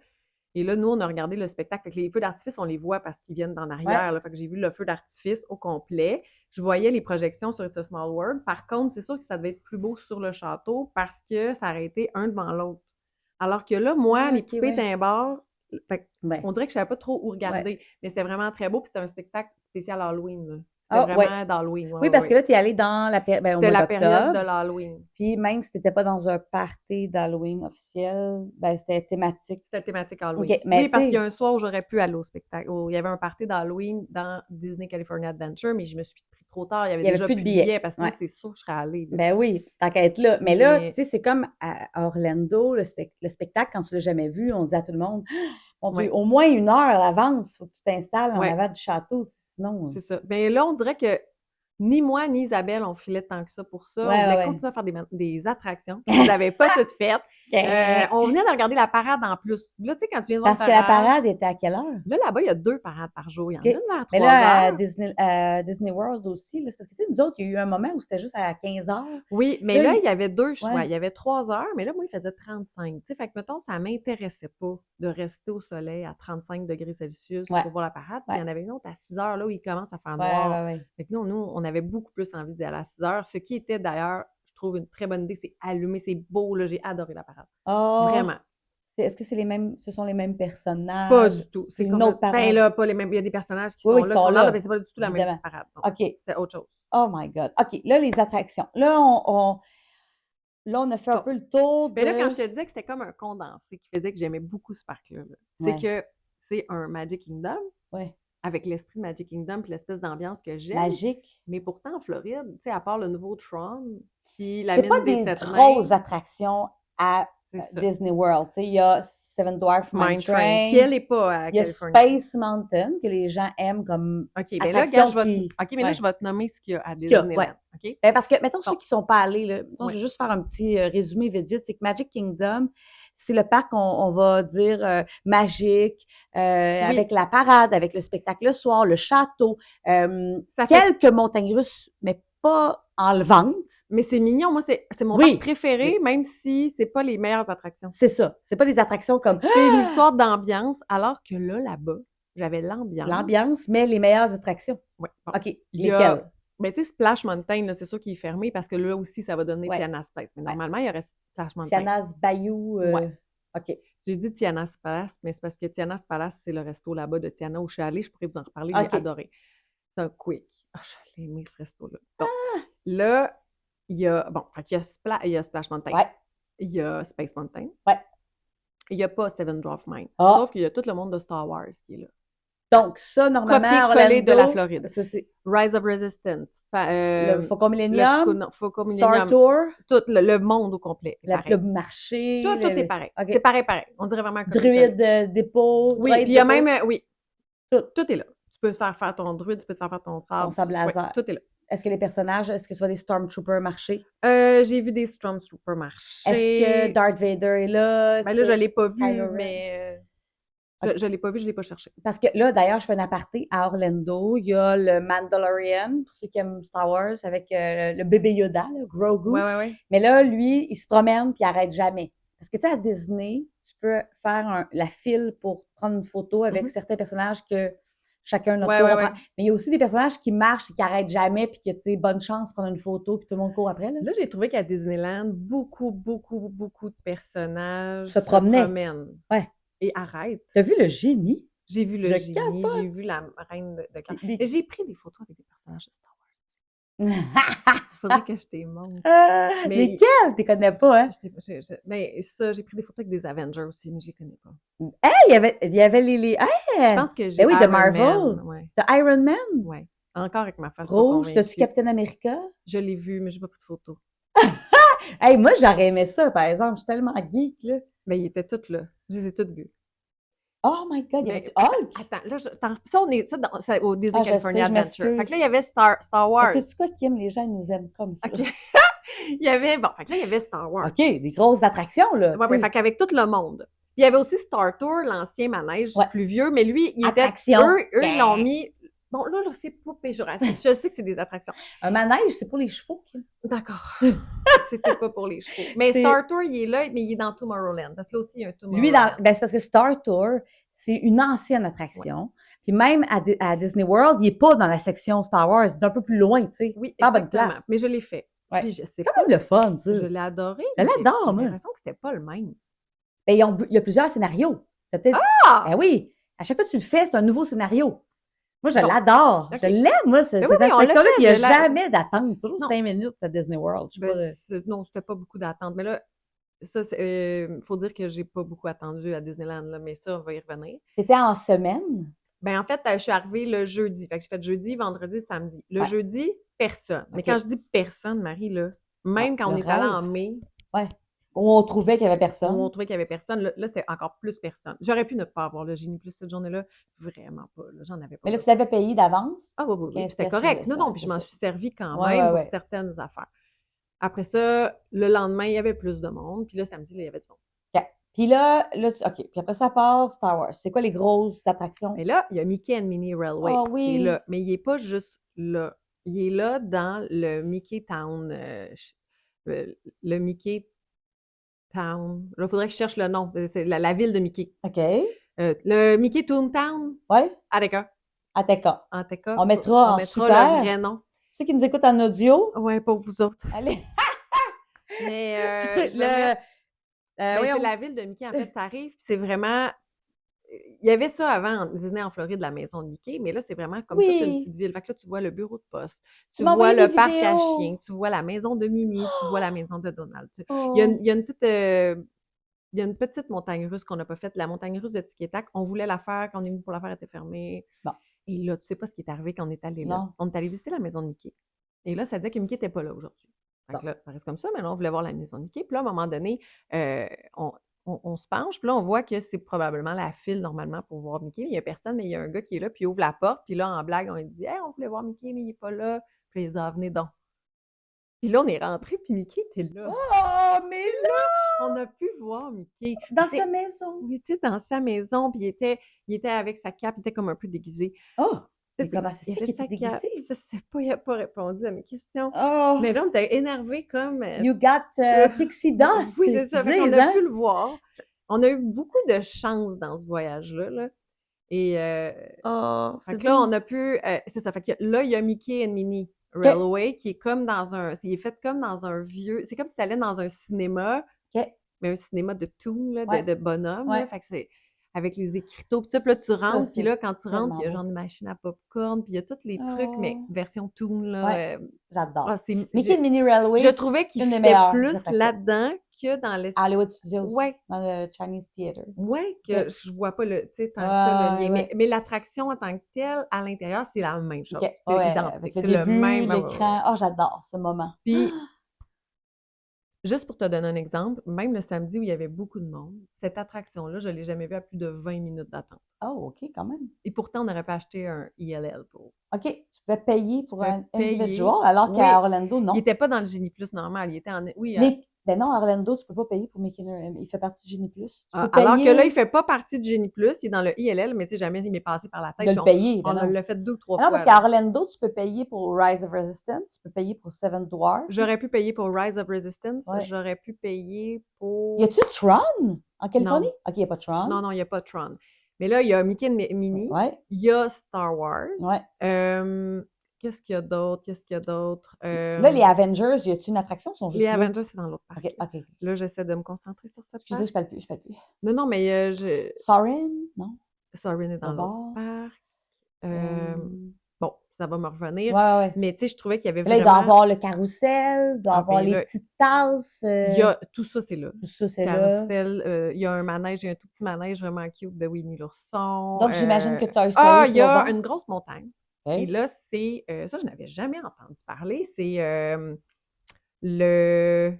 Et là, nous, on a regardé le spectacle. Fait que les feux d'artifice, on les voit parce qu'ils viennent d'en arrière. Là. Fait que j'ai vu le feu d'artifice au complet. Je voyais les projections sur It's a Small World. Par contre, c'est sûr que ça devait être plus beau sur le château parce que ça aurait été un devant l'autre. Alors que là, moi, les poupées d'un bord, on dirait que je ne savais pas trop où regarder. Mais c'était vraiment très beau. Puis c'était un spectacle spécial Halloween. Là. C'était vraiment d'Halloween. Oui, parce que là, tu es allé dans la période C'était la période de l'Halloween. Puis même si tu n'étais pas dans un party d'Halloween officiel, c'était thématique. C'était thématique Halloween. Oui, parce qu'il y a un soir où j'aurais pu aller au spectacle. Où il y avait un party d'Halloween dans Disney California Adventure, mais je me suis pris trop tard. Il y avait déjà plus de billets parce que c'est sûr que je serais allée. Là. Ben oui, tant qu'à être là. Mais là, tu sais, c'est comme à Orlando, le spectacle, quand tu ne l'as jamais vu, on dit à tout le monde... Mon Dieu, au moins 1 heure à l'avance, il faut que tu t'installes en avant du château, sinon... C'est ça. Bien là, on dirait que ni moi, ni Isabelle, on filait tant que ça pour ça. On voulait continuer à faire des attractions. On ne l'avait pas toutes faites. On venait de regarder la parade en plus. Là, tu sais, quand tu viens de voir parce que la parade était à quelle heure? Là, là-bas, il y a 2 parades par jour. Il y en a une vers 3 mais là, heures. À Disney World aussi, là, parce que, tu sais, nous autres, il y a eu un moment où c'était juste à 15 heures. Oui, mais là, il y avait 2 choix. Il y avait 3 heures, mais là, moi, il faisait 35. Tu sais, fait que, mettons, ça ne m'intéressait pas de rester au soleil à 35 degrés Celsius pour voir la parade. Puis il y en avait une autre à 6 heures, là, où il commence à faire noir. Fait que nous, on avait beaucoup plus envie d'y aller à 6 heures. Ce qui était, d'ailleurs, je trouve une très bonne idée, c'est allumer, c'est beau, là, j'ai adoré la parade. Oh, vraiment. Est-ce que ce sont les mêmes personnages? Pas du tout. C'est une autre parade. Ben là, pas les mêmes. Il y a des personnages qui sont là, mais c'est pas du tout la même parade. Non. OK. C'est autre chose. Oh my God. OK, là, les attractions. Là, on a fait un peu le tour de... Mais là, quand je te disais que c'était comme un condensé qui faisait que j'aimais beaucoup ce parc-là, c'est que c'est un Magic Kingdom. Avec l'esprit de Magic Kingdom puis l'espèce d'ambiance que j'aime. Magique. Mais pourtant, en Floride, tu sais, à part le nouveau Tron, puis la mine des 7 nains... C'est pas des grosses attractions à Disney World. Tu sais, il y a Seven Dwarfs Mine Train. Qui, elle, n'est pas à Il y a Californie. Space Mountain, que les gens aiment comme OK, bien là, attraction là, je vais te nommer ce qu'il y a à ce qu'il y a, Disneyland. OK? Ben, parce que, mettons, ceux Bon. qui sont pas allés, là, mettons, je vais juste faire un petit résumé vite. C'est que Magic Kingdom, c'est le parc, on va dire, magique, avec la parade, avec le spectacle le soir, le château, quelques montagnes russes, mais pas enlevantes. Mais c'est mignon. Moi, c'est mon parc préféré, même si c'est pas les meilleures attractions. C'est ça. C'est pas des attractions comme... C'est une histoire d'ambiance, alors que là-bas, j'avais l'ambiance. L'ambiance, mais les meilleures attractions. Oui. Bon. OK. Lesquelles? Ben, tu sais, Splash Mountain, c'est sûr qu'il est fermé parce que là aussi, ça va donner Tiana's Place. Mais normalement, il y aurait Splash Mountain. Tiana's Bayou. OK. J'ai dit Tiana's Palace, mais c'est parce que Tiana's Palace, c'est le resto là-bas de Tiana où je suis allée. Je pourrais vous en reparler, j'ai adoré. C'est un quick. Je l'ai aimé, ce resto-là. Bon. Là, il y a... Bon, il y a Splash Mountain. Il y a Space Mountain. Il n'y a pas Seven Dwarfs Mine. Sauf qu'il y a tout le monde de Star Wars qui est là. Donc, ça, normalement, copier-coller de la Floride. C'est Rise of Resistance. Le Faucon Millenium. Star Tour. Tout le monde au complet. Le marché. Tout est pareil. C'est pareil. On dirait vraiment comme Druide Dépôt. Oui, puis il y a même... oui. Tout est là. Tu peux te faire ton druide, tu peux te faire ton sable. Ton sable laser. Tout est là. Est-ce que les personnages, est-ce que tu vois des Stormtroopers marcher? J'ai vu des Stormtroopers marcher. Est-ce que Darth Vader est là? Ben là, je ne l'ai pas vu, mais... Je ne l'ai pas vu, je ne l'ai pas cherché. Parce que là, d'ailleurs, je fais un aparté à Orlando. Il y a le Mandalorian, pour ceux qui aiment Star Wars, avec le bébé Yoda, là, Grogu. Ouais. Mais là, lui, il se promène puis il n'arrête jamais. Parce que tu sais, à Disney, tu peux faire la file pour prendre une photo avec certains personnages que chacun notre tour. Mais il y a aussi des personnages qui marchent et qui n'arrêtent jamais puis que, tu sais, bonne chance de prendre une photo puis tout le monde court après. Là, j'ai trouvé qu'à Disneyland, beaucoup de personnages se promènent. Ouais. Et arrête. T'as vu le génie? J'ai vu le génie, j'ai vu la reine de Cœur. Et j'ai pris des photos avec des personnages de Star Wars. Il faudrait que je t'y montre. Mais lesquels? Tu connais pas, hein? Mais ça, j'ai pris des photos avec des Avengers aussi, mais je les connais pas. Hey, il y avait les... Hey! Je pense que j'ai de Marvel. De Iron Man? Oui. Encore avec ma face rouge. T'as-tu Captain America? Je l'ai vu, mais j'ai pas pris de photos. Hey, moi, j'aurais aimé ça, par exemple. Je suis tellement geek, là. Mais ils étaient tous là. Je les ai toutes vues. Oh my God, il y avait Hulk? Attends, là, ça, on est au Disney California Adventure. Fait que là, il y avait Star Wars. C'est quoi, Kim? Les gens nous aiment comme ça. Okay. il y avait Star Wars. OK, des grosses attractions, là. Oui, fait qu'avec tout le monde. Puis il y avait aussi Star Tour, l'ancien manège plus vieux, mais lui, il était... Eux, ils l'ont mis... Bon, là, c'est pas péjoratif. Je sais que c'est des attractions. Un manège, c'est pour les chevaux, Kim. D'accord. C'était pas pour les chevaux. Mais Star Tour, il est là, mais il est dans Tomorrowland. Parce que là aussi, il y a un Tomorrowland. Lui, c'est parce que Star Tour, c'est une ancienne attraction. Puis même à Disney World, il n'est pas dans la section Star Wars. Il est un peu plus loin, tu sais. Oui, pas exactement. Bonne place. Mais je l'ai fait. Ouais. Puis je sais c'est quand même le fun, ça. Je l'ai adoré. Je l'adore, moi. J'ai l'impression que c'était pas le même. Ben, il y a plusieurs scénarios. Ah! Ben oui. À chaque fois que tu le fais, c'est un nouveau scénario. Moi, je l'adore. Okay. Je l'aime, moi, cette attraction-là. Il n'y a jamais d'attente. C'est toujours 5 minutes à Disney World. Non, c'était pas beaucoup d'attente. Mais là, ça, faut dire que j'ai pas beaucoup attendu à Disneyland, là, mais ça, on va y revenir. C'était en semaine? Ben en fait, je suis arrivée le jeudi. Fait que j'ai fait jeudi, vendredi, samedi. Le jeudi, personne. Mais quand je dis personne, Marie, là, même quand on est allé en mai... Ouais. Où on trouvait qu'il n'y avait personne. Où on trouvait qu'il n'y avait personne. Là, c'est encore plus personne. J'aurais pu ne pas avoir le Génie Plus cette journée-là. Vraiment pas. J'en avais pas. Mais là, tu l'avais payé d'avance? Ah oui, c'était correct. Non, puis je m'en suis servi quand même pour certaines affaires. Après ça, le lendemain, il y avait plus de monde. Puis là, samedi, là, il y avait du monde. OK. Puis là, OK. Puis après ça part Star Wars. C'est quoi les grosses attractions? Mais là, il y a Mickey and Minnie Railway qui est là. Mais il n'est pas juste là. Il est là dans le Mickey Town. Le Mickey Town. Là, il faudrait que je cherche le nom. C'est la ville de Mickey. OK. Le Mickey Toontown. Oui. Ateka. On mettra le vrai nom. Ceux qui nous écoutent en audio. Oui, pour vous autres. Allez. Mais c'est la ville de Mickey. En fait, t'arrives, puis c'est vraiment... Il y avait ça avant, Disney en Floride, la maison de Mickey, mais là, c'est vraiment comme toute une petite ville. Fait que là, tu vois le bureau de poste, tu vois le parc à chiens, tu vois la maison de Minnie, tu vois la maison de Donald. Il y a une petite montagne russe qu'on n'a pas faite, la montagne russe de Tic et Tac. On voulait la faire, quand on est venu pour la faire, elle était fermée. Bon. Et là, tu sais pas ce qui est arrivé quand on est allé là. On est allé visiter la maison de Mickey. Et là, ça disait que Mickey n'était pas là aujourd'hui. Fait que là, ça reste comme ça, mais là, on voulait voir la maison de Mickey. Puis là, à un moment donné, on se penche, puis là, on voit que c'est probablement la file, normalement, pour voir Mickey. Il n'y a personne, mais il y a un gars qui est là, puis il ouvre la porte. Puis là, en blague, on lui dit « Hey, on voulait voir Mickey, mais il n'est pas là. » Puis il dit « Ah, venez donc. » Puis là, on est rentré, puis Mickey était là. Oh, mais là! On a pu voir Mickey. Dans sa maison. Il était dans sa maison, puis il était avec sa cape, il était comme un peu déguisé. Oh! Mais comment c'est ça qu'il était déguisé? Je sais pas, il n'a pas répondu à mes questions. Oh! Mais là, on était énervés comme... You got pixie dust! Oui, c'est ça. On a pu le voir. On a eu beaucoup de chance dans ce voyage-là. Là. Et fait que là, on a pu... c'est ça. Fait que là, il y a Mickey and Minnie Railway qui est comme dans un... Il est fait comme dans un vieux... C'est comme si tu allais dans un cinéma, mais un cinéma de toon, là, de bonhomme. Là. Fait que c'est avec les écriteaux. Puis là, tu rentres, puis là, quand tu rentres, il y a genre une machine à popcorn, puis il y a tous les trucs, mais version toon, là. J'adore. Mickey and Minnie Railway, je trouvais qu'il fitait plus là-dedans que dans les... Hollywood Studios. Ouais. Dans le Chinese Theater. Oui, que je vois pas le, tu sais, tant que ça, le lien. Mais l'attraction en tant que telle, à l'intérieur, c'est la même chose. C'est identique. C'est le même. L'écran. Oh, j'adore ce moment. Puis, juste pour te donner un exemple, même le samedi où il y avait beaucoup de monde, cette attraction-là, je ne l'ai jamais vue à plus de 20 minutes d'attente. Oh, OK, quand même. Et pourtant, on n'aurait pas acheté un ILL pour... OK, tu pouvais payer pour un individual, alors qu'à Orlando, non. Il n'était pas dans le Genie Plus normal, il était en... Oui, ben non, à Orlando, tu ne peux pas payer pour Mickey. Il fait partie du Genie Plus. Alors que là, il ne fait pas partie du Genie Plus, il est dans le ILL, mais tu sais, jamais il m'est passé par la tête. De le payer. On l'a fait 2 ou 3 fois. Non, parce qu'à Orlando, tu peux payer pour Rise of Resistance, tu peux payer pour Seven Dwarfs. J'aurais pu payer pour Rise of Resistance, j'aurais pu payer pour... Y a-tu Tron en Californie? Non. OK, il n'y a pas Tron. Non, il n'y a pas Tron. Mais là, il y a Mickey and Minnie, il y a Star Wars. Qu'est-ce qu'il y a d'autre? Là, les Avengers, y a-tu une attraction? Les Avengers, c'est dans l'autre parc. OK. Là, j'essaie de me concentrer sur ça. Excusez, je parle plus. Non, mais Soarin'? Non? Soarin' est dans l'autre parc. Bon, ça va me revenir. Ouais. Mais tu sais, je trouvais qu'il y avait vraiment... Là, il doit avoir le carrousel, il doit avoir les petites tasses. Il y a... Tout ça, c'est là. Tout ça, c'est carrousel, il y a un manège, il y a un tout petit manège vraiment cute de Winnie l'ourson. Donc, j'imagine que Toy Story, il y a une grosse montagne. Et là, c'est... ça, je n'avais jamais entendu parler. C'est le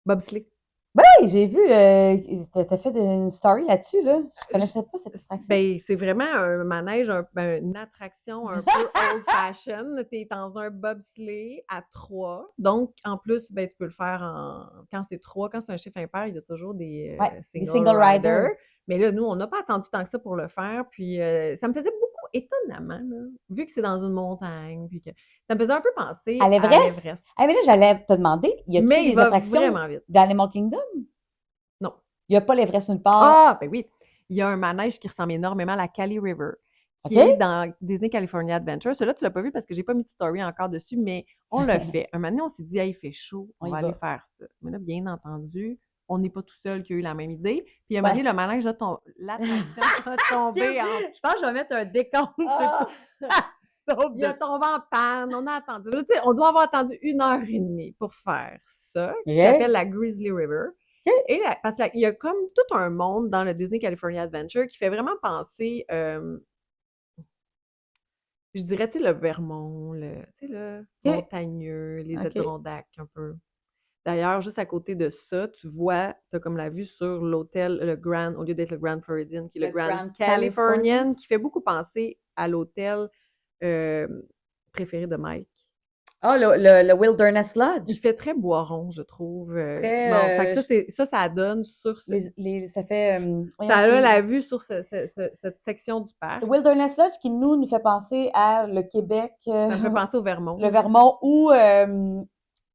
bobsleigh. Oui, j'ai vu. Tu as fait une story là-dessus, là. Je connaissais pas cette attraction. Ben, c'est vraiment un manège, une attraction un peu old-fashioned. Tu es dans un bobsleigh à 3. Donc, en plus, ben, tu peux le faire quand c'est 3. Quand c'est un chiffre impair, il y a toujours des single riders. Mais là, nous, on n'a pas attendu tant que ça pour le faire. Puis, ça me faisait beaucoup, étonnamment, là, vu que c'est dans une montagne. Puis que ça me faisait un peu penser à l'Everest. Ah, mais là, j'allais te demander, y a-t-il des attractions d'Animal Kingdom? Non. Il n'y a pas l'Everest nulle part? Ah, ben oui. Il y a un manège qui ressemble énormément à la Kali River, qui est dans Disney California Adventure. Celui-là, tu ne l'as pas vu parce que je n'ai pas mis de story encore dessus, mais on l'a fait. Un moment donné, on s'est dit, hey, il fait chaud, on va aller faire ça. Mais là, bien entendu, on n'est pas tout seul qui a eu la même idée. Puis à un moment donné, le manège l'attraction a tombé en... Je pense que je vais mettre un décompte. Il a tombé en panne, on a attendu. Tu sais, on doit avoir attendu 1h30 pour faire ça, qui s'appelle la Grizzly River. Et parce qu'il y a comme tout un monde dans le Disney California Adventure qui fait vraiment penser, je dirais, tu sais, le Vermont, le montagneux, les Adirondacks un peu. D'ailleurs, juste à côté de ça, tu vois, tu as comme la vue sur l'hôtel, le Grand, au lieu d'être le Grand Floridian, qui est le Grand Californian, qui fait beaucoup penser à l'hôtel préféré de Mike. Ah, le Wilderness Lodge. Il fait très boiron, je trouve. Fait que ça donne sur... ça fait... ça a la vue sur cette section du parc. Le Wilderness Lodge qui, nous fait penser à le Québec. Ça me fait penser au Vermont. Le Vermont ou...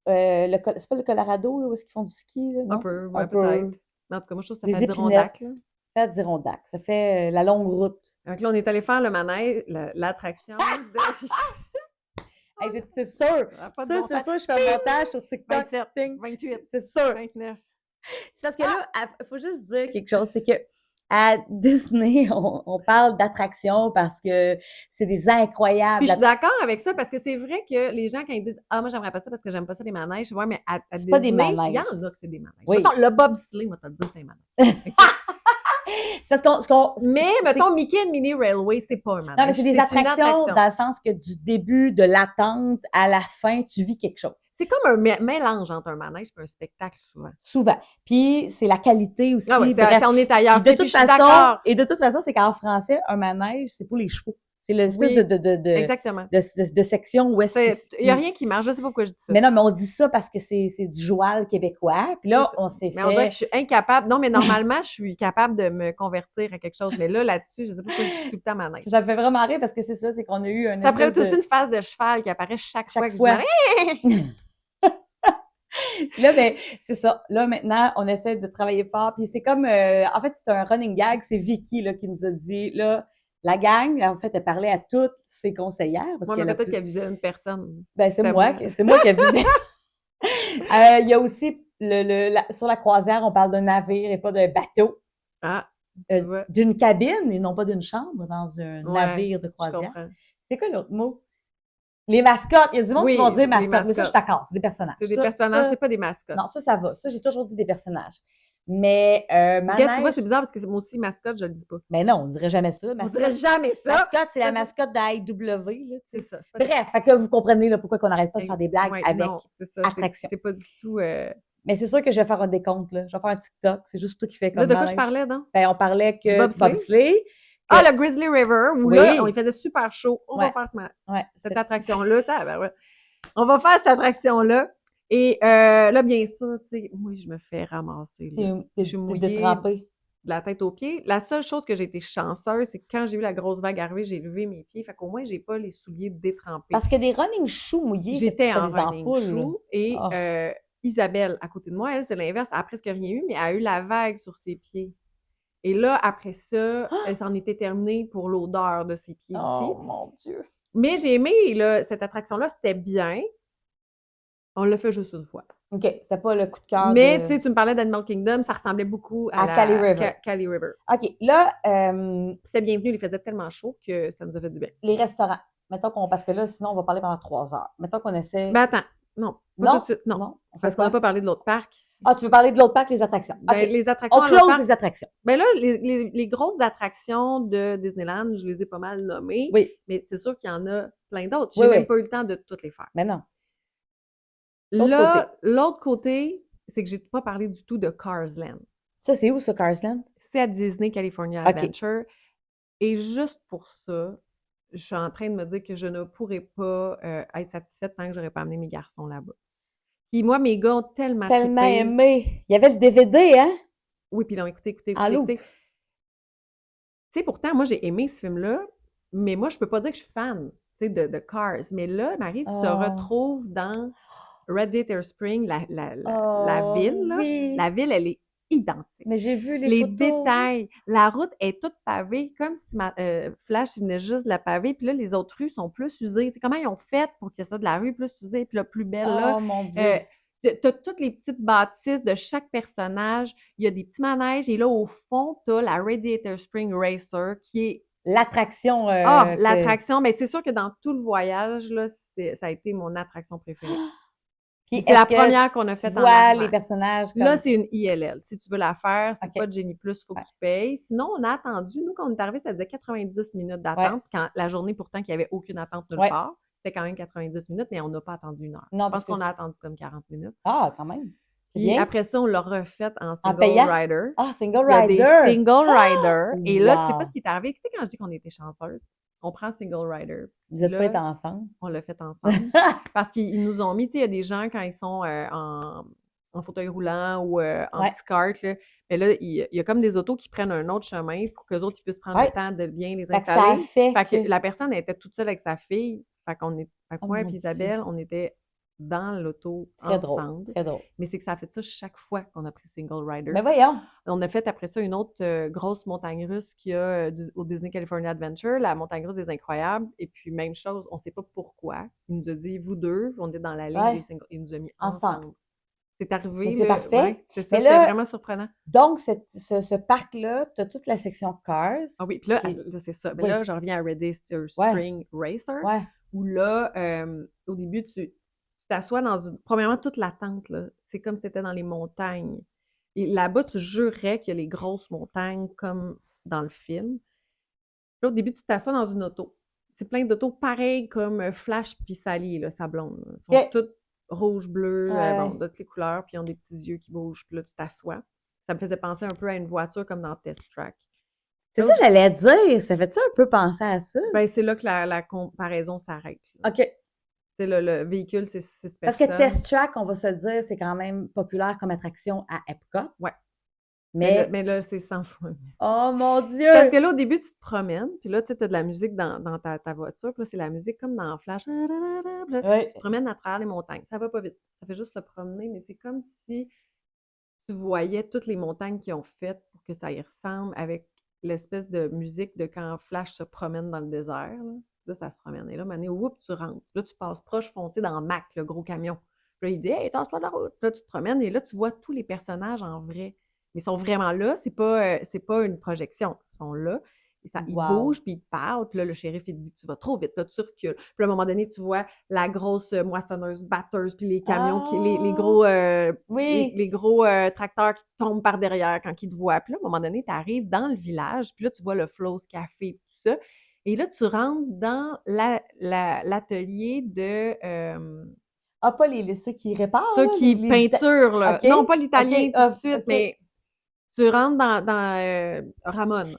c'est pas le Colorado, là, où est-ce qu'ils font du ski? Là, non? Un peu, peut-être. Mais en tout cas, moi, je trouve que ça fait Adirondack. Ça fait Adirondack. Ça fait la longue route. Donc là, on est allé faire le manège, l'attraction de... Hey, c'est sûr. C'est sûr, je fais un montage sur TikTok. 27, 28, c'est sûr. 29. C'est parce que là, il faut juste dire quelque chose, c'est que à Disney, on parle d'attractions parce que c'est des incroyables. Puis je suis d'accord avec ça parce que c'est vrai que les gens, quand ils disent « Ah, moi, j'aimerais pas ça parce que j'aime pas ça, les manèges », ouais, mais à Disney, pas des manèges. Il y en a que c'est des manèges. Oui. Mettons, le bobsleigh, moi, t'as dit, c'est un manège. C'est parce Mais, mettons, Mickey and Minnie Railway, c'est pas un manège. Non, mais c'est des attractions dans le sens que du début de l'attente à la fin, tu vis quelque chose. C'est comme un mélange entre un manège et un spectacle, souvent. Souvent. Puis, c'est la qualité aussi. Ah ouais, on est ailleurs. Et de toute façon, c'est qu'en français, un manège, c'est pour les chevaux. C'est l'espèce exactement. de section où est-ce que... Il n'y a rien qui marche, je sais pas pourquoi je dis ça. Mais non, mais on dit ça parce que c'est du joual québécois. Puis là, on s'est fait... Mais on dirait que je suis incapable... Non, mais normalement, je suis capable de me convertir à quelque chose. Mais là-dessus, je sais pas pourquoi je dis tout le temps manège. Ça me fait vraiment rire parce que c'est ça, c'est qu'on a eu un... Ça pourrait être aussi une face de cheval qui apparaît chaque fois que je dis... Là, ben, c'est ça. Là, maintenant, on essaie de travailler fort. Puis c'est comme... en fait, c'est un running gag. C'est Vicky là, qui nous a dit... là. La gang, en fait, elle parlait à toutes ses conseillères. Moi, mais peut-être qu'elle visait une personne. Ben, c'est moi qui visais. Il y a aussi, sur la croisière, on parle d'un navire et pas d'un bateau. Ah, tu vois. D'une cabine et non pas d'une chambre dans un navire de croisière. C'est quoi l'autre mot? Les mascottes. Il y a du monde qui vont dire mascottes, mais ça, je suis d'accord. C'est des personnages. C'est des personnages, c'est pas des mascottes. Non, ça va. Ça, j'ai toujours dit des personnages. Mais manège... Tu vois, c'est bizarre parce que moi aussi, mascotte, je le dis pas. Mais non, on dirait jamais ça. Mascotte, on dirait jamais ça. Mascotte, c'est la mascotte d'AEW. C'est ça. Bref, fait que vous comprenez là, pourquoi on n'arrête pas de faire des blagues avec attraction. C'est pas du tout... Mais c'est sûr que je vais faire un décompte, là. Je vais faire un TikTok. C'est juste toi qui fais comme de quoi je parlais, non? Ben, on parlait que bobsleigh. Ah, le Grizzly River, où là, on y faisait super chaud. On va faire cette attraction-là. On va faire cette attraction-là. Et là, bien sûr, tu sais, moi, je me fais ramasser. Je suis mouillée de la tête aux pieds. La seule chose que j'ai été chanceuse, c'est que quand j'ai vu la grosse vague arriver, j'ai levé mes pieds. Fait qu'au moins, j'ai pas les souliers détrempés. Parce que des running shoes mouillés, j'étais en running shoes. Et Isabelle, à côté de moi, elle, c'est l'inverse. Elle a presque rien eu, mais elle a eu la vague sur ses pieds. Et là, après ça, elle s'en était terminée pour l'odeur de ses pieds aussi. Oh, mon Dieu! Mais j'ai aimé, là, cette attraction-là, c'était bien. On l'a fait juste une fois. OK, c'était pas le coup de cœur. Mais tu sais, tu me parlais d'Animal Kingdom, ça ressemblait beaucoup à Cali River. Cali River. OK, là... C'était bienvenu, il faisait tellement chaud que ça nous a fait du bien. Les restaurants. Mettons parce que là, sinon, on va parler pendant 3 heures. Mettons qu'on essaie... Ben attends, non. Pas tout de suite, non. Parce qu'on n'a pas parlé de l'autre parc. Ah, tu veux parler de l'autre parc, les attractions? Ben, les attractions. On close les attractions. Ben là, les grosses attractions de Disneyland, je les ai pas mal nommées. Oui. Mais c'est sûr qu'il y en a plein d'autres. J'ai même pas eu le temps de toutes les faire. Mais non. Là, l'autre côté, c'est que j'ai pas parlé du tout de Cars Land. Ça, c'est où, ça, Cars Land? C'est à Disney California Adventure. Et juste pour ça, je suis en train de me dire que je ne pourrais pas être satisfaite tant que j'aurais pas amené mes garçons là-bas. Puis moi, mes gars ont tellement aimé. Il y avait le DVD, hein? Oui, puis là, écoutez. Tu sais, pourtant, moi, j'ai aimé ce film-là, mais moi, je peux pas dire que je suis fan, tu sais, de Cars. Mais là, Marie, tu te retrouves dans Radiator Springs, la ville, là. Oui. La ville, elle est identique. Mais j'ai vu les photos. Détails. La route est toute pavée, comme si Flash venait juste de la paver, puis là, les autres rues sont plus usées. Tu sais, comment ils ont fait pour qu'il y ait ça de la rue plus usée, puis la plus belle, là? Oh, mon Dieu! T'as toutes les petites bâtisses de chaque personnage. Il y a des petits manèges, et là, au fond, t'as la Radiator Spring Racer, qui est... L'attraction. L'attraction. Mais c'est sûr que dans tout le voyage, là, ça a été mon attraction préférée. C'est la première qu'on a faite en arrivant. Les personnages comme... Là, c'est une ILL. Si tu veux la faire, c'est pas de Genie Plus, il faut que tu payes. Sinon, on a attendu. Nous, quand on est arrivé, ça faisait 90 minutes d'attente. Quand la journée, pourtant, qu'il n'y avait aucune attente nulle part, c'était quand même 90 minutes, mais on n'a pas attendu 1 heure. Non, je pense qu'on a attendu comme 40 minutes. Ah, quand même. Puis après ça, on l'a refait en single rider. Ah, single rider. Il y a des single riders. Et là, tu sais pas ce qui est arrivé. Tu sais, quand je dis qu'on était chanceuse, on prend single rider. Vous n'êtes pas été ensemble? On l'a fait ensemble. Parce qu'ils nous ont mis, tu sais, il y a des gens, quand ils sont en fauteuil roulant ou en petit kart, là, mais là, il y a comme des autos qui prennent un autre chemin pour qu'eux autres ils puissent prendre le temps de bien les installer. Fait que la personne était toute seule avec sa fille. Fait qu'on est, moi et Isabelle, on était dans l'auto ensemble. Très drôle. Mais c'est que ça a fait ça chaque fois qu'on a pris single rider. Mais voyons! On a fait après ça une autre grosse montagne russe qu'il y a au Disney California Adventure, la montagne russe des Incroyables. Et puis, même chose, on ne sait pas pourquoi. Il nous a dit, vous deux, on est dans la ligne des single. Il nous a mis ensemble. C'est arrivé. C'est parfait. Ouais, c'est ça, c'était vraiment surprenant. Donc, ce parc-là, tu as toute la section Cars. Ah oui, puis là, c'est ça. Mais là, j'en reviens à Radiator Spring Racer, où là, au début, tu t'assois dans premièrement, toute la tente, là, c'est comme si c'était dans les montagnes. Et là-bas, tu jurerais qu'il y a les grosses montagnes comme dans le film. Là, au début, tu t'assois dans une auto. C'est plein d'autos pareils comme Flash puis Sally, là, sa blonde. Là. Ils sont toutes rouges, bleues, bon, de toutes les couleurs, puis ils ont des petits yeux qui bougent, puis là, tu t'assois. Ça me faisait penser un peu à une voiture comme dans Test Track. C'est ça que j'allais dire. Ça fait-tu un peu penser à ça? Ben, c'est là que la comparaison s'arrête. Là. OK. C'est le véhicule, c'est 6 Parce personnes. que Test Track, on va se le dire, c'est quand même populaire comme attraction à Epcot. Ouais. Mais là, c'est 100 fois mieux. Oh mon Dieu! Parce que là, au début, tu te promènes, puis là, tu sais, t'as de la musique dans ta voiture, puis là, c'est la musique comme dans Flash. Là, tu te promènes à travers les montagnes. Ça va pas vite. Ça fait juste se promener, mais c'est comme si tu voyais toutes les montagnes qu'ils ont faites pour que ça y ressemble avec l'espèce de musique de quand Flash se promène dans le désert. Là ça se promène. Et là, mané, whoop, tu rentres. Là, tu passes proche foncé dans Mac, le gros camion. Puis là, il dit « Hey, tasse-toi de la route! » Là, tu te promènes et là, tu vois tous les personnages en vrai. Ils sont vraiment là, c'est pas une projection. Ils sont là, ils bougent, puis ils te parlent, puis là, le shérif, il te dit que tu vas trop vite, là, tu recules. Puis là, à un moment donné, tu vois la grosse moissonneuse batteuse, puis les camions, les gros tracteurs qui tombent par derrière quand ils te voient. Puis là, à un moment donné, tu arrives dans le village, puis là, tu vois le Flo's Café, tout ça. Et là, tu rentres dans l'atelier de... pas ceux qui réparent? Ceux qui peinturent, là. Okay. Non, pas l'italien tout de suite, mais... Tu rentres dans Ramon,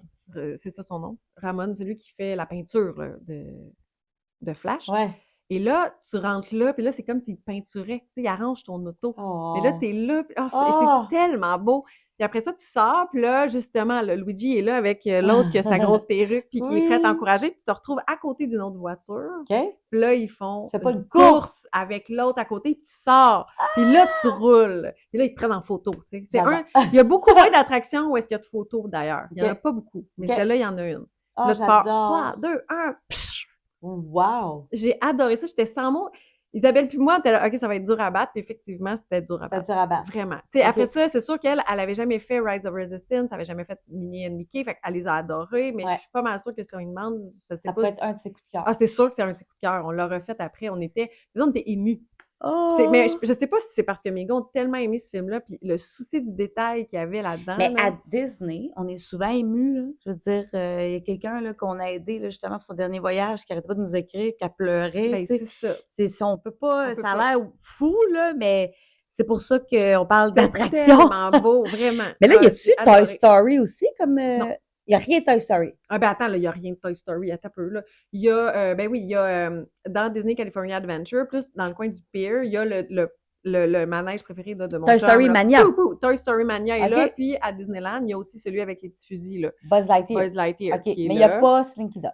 c'est ça son nom. Ramon, celui qui fait la peinture là, de Flash. Ouais. Et là, tu rentres là, puis là, c'est comme s'il peinturait. Tu sais, il arrange ton auto. Mais là, t'es là, puis c'est tellement beau. Puis après ça, tu sors, puis là, justement, là, Luigi est là avec l'autre qui a sa grosse perruque, puis qui est prêt à t'encourager. Puis tu te retrouves à côté d'une autre voiture. Okay. Puis là, ils font c'est pas une course avec l'autre à côté, puis tu sors. Puis là, tu roules. Puis là, ils te prennent en photo. Tu sais. Il y a beaucoup moins d'attractions où est-ce qu'il y a de photos, d'ailleurs. Il n'y en a pas beaucoup. Mais celle-là, il y en a une. Là, tu pars 3, 2, 1, wow! J'ai adoré ça, j'étais sans mots. Isabelle puis moi, on était là, OK, ça va être dur à battre. Puis effectivement, c'était dur à battre. C'était dur à battre. Vraiment. Tu sais, après ça, c'est sûr qu'elle avait jamais fait Rise of Resistance, elle avait jamais fait Minnie and Mickey, fait qu'elle les a adorés, mais je suis pas mal sûre que si on lui demande, je sais pas. Ça peut être un de ses coups de cœur. Ah, c'est sûr que c'est un de ses coups de cœur. On l'a refait après. On était émus. Oh! Mais je sais pas si c'est parce que mes gars ont tellement aimé ce film-là, puis le souci du détail qu'il y avait là-dedans. Mais à Disney, on est souvent émus, là. Je veux dire, il y a quelqu'un là, qu'on a aidé là, justement pour son dernier voyage, qui n'arrêtait pas de nous écrire, qui a pleuré. Ben, c'est ça. On peut pas, ça a l'air fou, là, mais c'est pour ça qu'on parle d'attraction. C'est tellement beau, vraiment. Mais là, y a-tu Toy Story aussi comme... Non. Il n'y a rien de Toy Story. Ah ben attends, là, il n'y a rien de Toy Story, attends un peu, là. Il y a, dans Disney California Adventure, plus dans le coin du pier, il y a le manège préféré de mon Toy Story Mania. Toy Story Mania est là, puis à Disneyland, il y a aussi celui avec les petits fusils, là. Buzz Lightyear. qui est mais il n'y a pas Slinky Dog.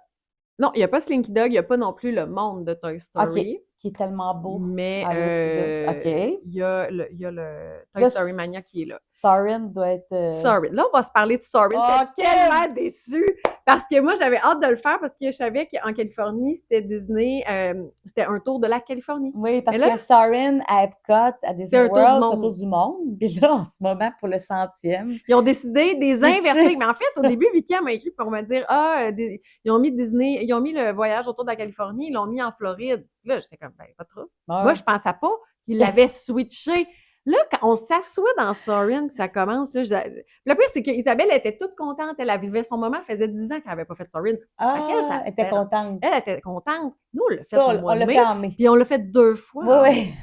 Non, il n'y a pas Slinky Dog, il n'y a pas non plus le monde de Toy Story. OK, qui est tellement beau. Mais il y a le Toy Story Mania qui est là. Soarin' doit être... Soarin'. Là, on va se parler de Soarin'. J'étais tellement déçue parce que moi, j'avais hâte de le faire parce que je savais qu'en Californie, c'était Disney, c'était un tour de la Californie. Oui, parce que Soarin' à Epcot, à Disney World, c'est un tour du monde. Puis là, en ce moment, pour le 100e... Ils ont décidé des inversés. Mais en fait, au début, Vicky m'a écrit pour me dire ils ont mis Disney, ils ont mis le voyage autour de la Californie, ils l'ont mis en Floride. Là, j'étais comme, ben, pas trop. Ouais. Moi, je pensais pas qu'ils l'avaient switché. Là, quand on s'assoit dans Soarin', ça commence, là, le pire, c'est qu'Isabelle était toute contente. Elle vivait son moment. Elle faisait 10 ans qu'elle n'avait pas fait Soarin'. Elle était contente. Elle était contente. Nous, on l'a fait au mois de mai. En mai. Puis on l'a fait 2 fois. Oui.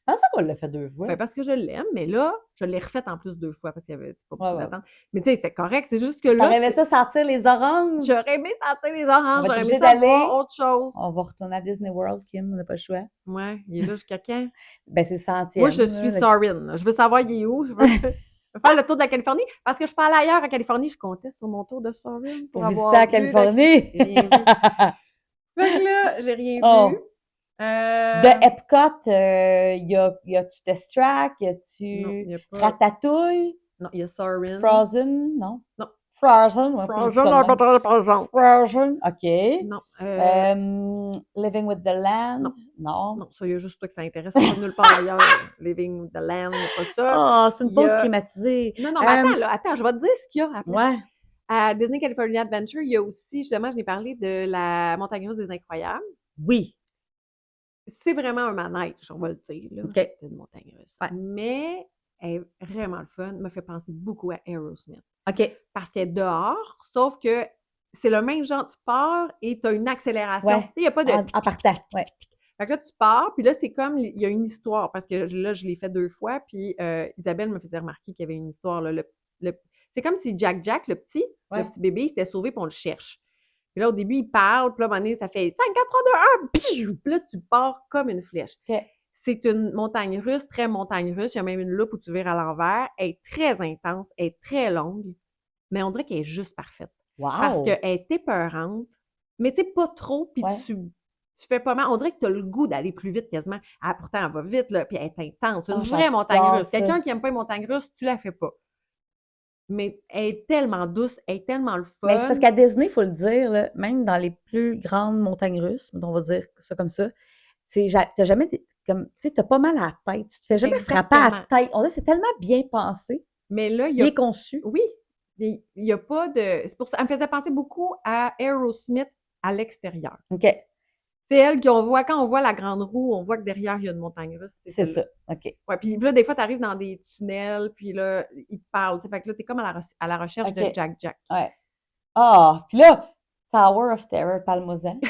Comment ça qu'on l'a fait 2 fois? Ben parce que je l'aime, mais là, je l'ai refaite en plus 2 fois parce qu'il y avait pas beaucoup d'attente. Mais tu sais, c'était correct. C'est juste que là. T'aurais aimé ça sentir les oranges? J'aurais aimé sentir les oranges. J'aurais aimé ça voir autre chose. On va retourner à Disney World, Kim. On n'a pas le choix. Ouais, il est là jusqu'à quand? Ben, c'est 100e. Moi, je suis Soarin'. Je veux savoir, il est où? Je veux faire le tour de la Californie. Parce que je peux aller ailleurs en Californie. Je comptais sur mon tour de Soarin'. Pour visiter la Californie. Fait que là, j'ai rien vu. De Epcot, y a-tu Test Track? Y a-tu Ratatouille? Non, il y a Soarin'. Frozen? Non. Non. Frozen, OK. Non. Living with the Land? Non. Non, ça, il y a juste toi que ça intéresse. C'est pas nulle part ailleurs. Living with the Land, pas ça. Ah, c'est une pause climatisée. Non, mais attends, je vais te dire ce qu'il y a après. Ouais. À Disney California Adventure, il y a aussi, justement, je n'ai parlé de la Montagne Russe des Incroyables. Oui. C'est vraiment un manège, on va le dire. Là. OK. C'est une montagne russe. Ouais. Mais elle est vraiment le fun, me fait penser beaucoup à Aerosmith. OK. Parce qu'elle est dehors, sauf que c'est le même genre, tu pars et tu as une accélération. Ouais. Tu sais, il n'y a pas de... En partant, ouais. Fait que là, tu pars, puis là, c'est comme, il y a une histoire, parce que là, je l'ai fait 2 fois, puis Isabelle me faisait remarquer qu'il y avait une histoire, là. C'est comme si Jack, le petit bébé, il s'était sauvé, puis on le cherche. Puis là, au début, il parle, puis là, à un moment donné, ça fait 5, 4, 3, 2, 1, puis là, tu pars comme une flèche. OK. C'est une montagne russe, très montagne russe. Il y a même une loupe où tu vires à l'envers. Elle est très intense, elle est très longue, mais on dirait qu'elle est juste parfaite. Wow! Parce qu'elle est épeurante, mais tu sais, pas trop, puis tu fais pas mal. On dirait que tu as le goût d'aller plus vite quasiment. Ah, pourtant, elle va vite, là, puis elle est intense. C'est une vraie montagne russe. Quelqu'un qui n'aime pas les montagnes russes, tu la fais pas. Mais elle est tellement douce, elle est tellement le fun. Mais c'est parce qu'à Disney, il faut le dire, là, même dans les plus grandes montagnes russes, on va dire ça comme ça, t'as jamais, comme, tu sais, t'as pas mal à la tête. Tu te fais jamais frapper à la tête. On dirait que c'est tellement bien pensé, mais là, bien conçu. Oui. Il n'y a pas de... C'est pour ça, elle me faisait penser beaucoup à Aerosmith à l'extérieur. OK. C'est elle qu'on voit, quand on voit la grande roue, on voit que derrière, il y a une montagne russe. C'est ça, OK. Ouais, puis là, des fois, tu arrives dans des tunnels, puis là, ils te parlent. Fait que là, tu es comme à la recherche de Jack. Ouais. Ah, puis là, Tower of Terror, Palmosan,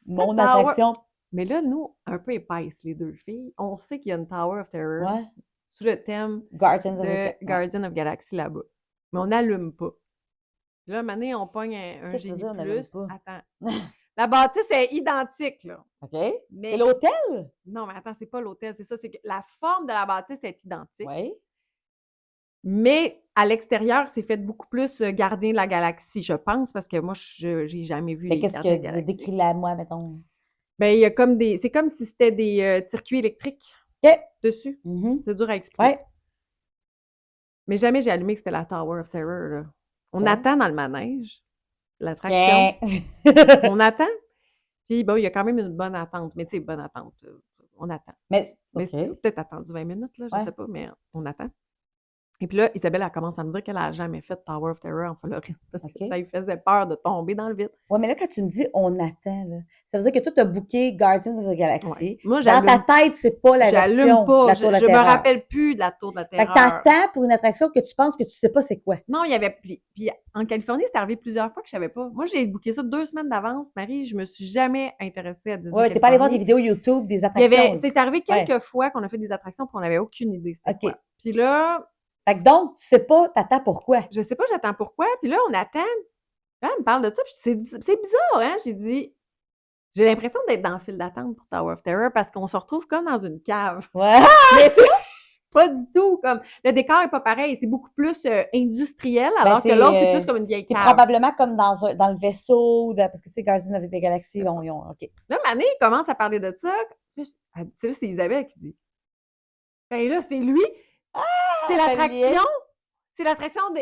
mon attraction. Mais là, nous, un peu épaisses, les deux filles, on sait qu'il y a une Tower of Terror sous le thème Guardians of Galaxy là-bas. Mais on n'allume pas. Là, un moment on pogne un génie plus. Attends. La bâtisse est identique, là. OK. Mais... C'est l'hôtel? Non, mais attends, c'est pas l'hôtel, c'est ça. C'est que la forme de la bâtisse est identique. Oui. Mais à l'extérieur, c'est fait beaucoup plus Gardien de la Galaxie, je pense, parce que moi, je n'ai jamais vu les Gardiens de la Galaxie. Décris-la moi, mettons. Ben, il y a comme des... C'est comme si c'était des circuits électriques dessus. C'est dur à expliquer. Ouais. Mais jamais j'ai allumé que c'était la Tower of Terror, là. On attend dans le manège, l'attraction. On attend. Puis, bon, il y a quand même une bonne attente. Mais tu sais, bonne attente, on attend. Mais c'est peut-être attendu 20 minutes, là, je sais pas, mais on attend. Et puis là, Isabelle, elle commence à me dire qu'elle n'a jamais fait Tower of Terror en Floride parce que ça lui faisait peur de tomber dans le vide. Oui, mais là, quand tu me dis « on attend », là, ça veut dire que toi, tu as booké Guardians of the Galaxy. Ouais. Moi, dans ta tête, c'est pas la version pas. de la Tour de la Terreur. Je me rappelle plus de la Tour de la Terreur. Fait que t'attends pour une attraction que tu penses que tu sais pas c'est quoi. Non, il y avait... Puis en Californie, c'est arrivé plusieurs fois que je savais pas. Moi, j'ai booké ça 2 semaines d'avance, Marie. Je me suis jamais intéressée à Disney. Oui, t'es pas allée voir des vidéos YouTube, des attractions. C'est arrivé quelques fois qu'on a fait des attractions puis on n'avait aucune idée c'était quoi. Puis là... Fait que donc, tu sais pas, t'attends pourquoi. Je sais pas, j'attends pourquoi. Puis là, on attend. Là, elle me parle de ça. Puis c'est bizarre, hein? J'ai dit, j'ai l'impression d'être dans le fil d'attente pour Tower of Terror parce qu'on se retrouve comme dans une cave. Ouais. Mais c'est pas du tout comme... Le décor est pas pareil. C'est beaucoup plus industriel, alors que l'autre, c'est plus comme une vieille cave. C'est probablement comme dans le vaisseau, parce que c'est Guardians of the Galaxy. OK. Là, Mané commence à parler de ça. C'est Isabelle qui dit. Ben là, c'est lui. C'est l'attraction. C'est l'attraction de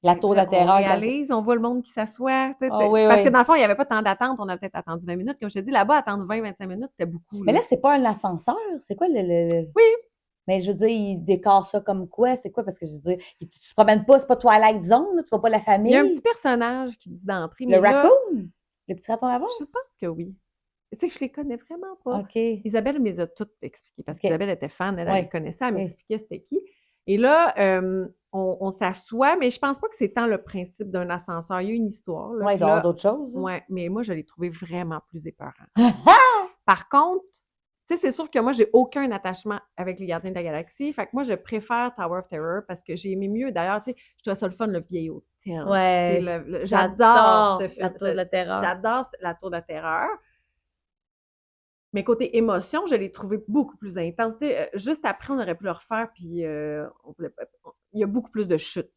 la Tour de la Terreur. On réalise, on voit le monde qui s'assoit. Parce que dans le fond, il n'y avait pas tant d'attente. On a peut-être attendu 20 minutes. Comme je te dis, là-bas, attendre 20-25 minutes, c'était beaucoup. Mais là, c'est pas un ascenseur. C'est quoi le... Oui. Mais je veux dire, il décore ça comme quoi? C'est quoi? Parce que je veux dire, tu te promènes pas, c'est pas Twilight Zone, tu vois pas la famille. Il y a un petit personnage qui dit d'entrée. Le raccoon? Le petit raton laveur? Je pense que oui. C'est que je les connais vraiment pas. OK. Isabelle me les a toutes expliquées parce qu'Isabelle était fan, elle connaissait, elle m'expliquait c'était qui. Et là, on s'assoit, mais je pense pas que c'est tant le principe d'un ascenseur. Il y a une histoire. Oui, il doit y avoir d'autres choses. Oui, mais moi, je l'ai trouvé vraiment plus épeurant. Par contre, tu sais, c'est sûr que moi, j'ai aucun attachement avec les Gardiens de la Galaxie. Fait que moi, je préfère Tower of Terror parce que j'ai aimé mieux. D'ailleurs, tu sais, je trouvais ça le fun, le vieil hôtel. Ouais. J'adore la Tour de la Terreur. J'adore la Tour de la Terreur. Mais côté émotion, je l'ai trouvé beaucoup plus intense. Tu sais, juste après, on aurait pu le refaire, puis il y a beaucoup plus de chutes.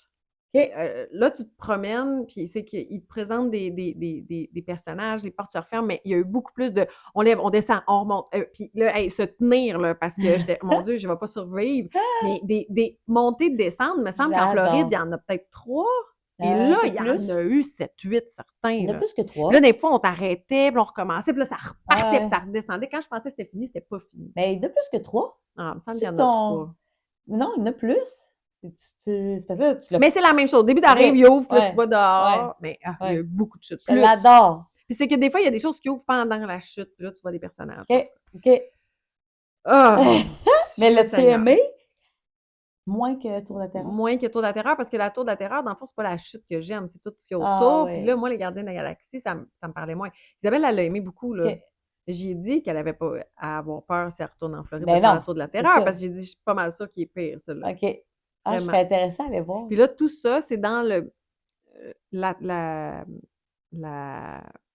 Là, tu te promènes, puis c'est qu'il te présente des personnages, les portes se referment, mais il y a eu beaucoup plus de... On lève, on descend, on remonte. Puis là, se tenir, là, parce que j'étais... Mon Dieu, je ne vais pas survivre. Mais des montées, descentes, il me semble qu'en Floride, il y en a peut-être 3. Et là, il y en a eu 7, 8 certains. Il y en a plus que 3. Là, des fois, on t'arrêtait, puis on recommençait, puis là, ça repartait, puis ça redescendait. Quand je pensais que c'était fini, c'était pas fini. Mais il y en a plus que 3. Ah, il me semble qu'il y en a 3. Non, il y en a plus. C'est parce que là, mais c'est la même chose. Au début, t'arrives, il ouvre, puis là, tu vas dehors. Mais il y a beaucoup de chutes. Je l'adore. Puis c'est que des fois, il y a des choses qui ouvrent pendant la chute, puis là, tu vois des personnages. OK. Ah! Mais l'as-tu aimé? Moins que Tour de la Terreur? Moins que Tour de la Terreur, parce que la Tour de la Terreur, dans le fond, c'est pas la chute que j'aime, c'est tout ce qu'il y a Ah autour. Puis là, ouais. moi, les Gardiens de la Galaxie, ça me parlait moins. Isabelle, elle l'a aimé beaucoup, là. OK. J'ai dit qu'elle avait pas à avoir peur si elle retourne en Floride de Ben faire la non, Tour de la c'est Terreur, ça. parce que j'ai dit, je suis pas mal sûre qu'il est pire, celui-là. OK. Ah, je Vraiment. serais intéressée à aller voir. Puis là, tout ça, c'est dans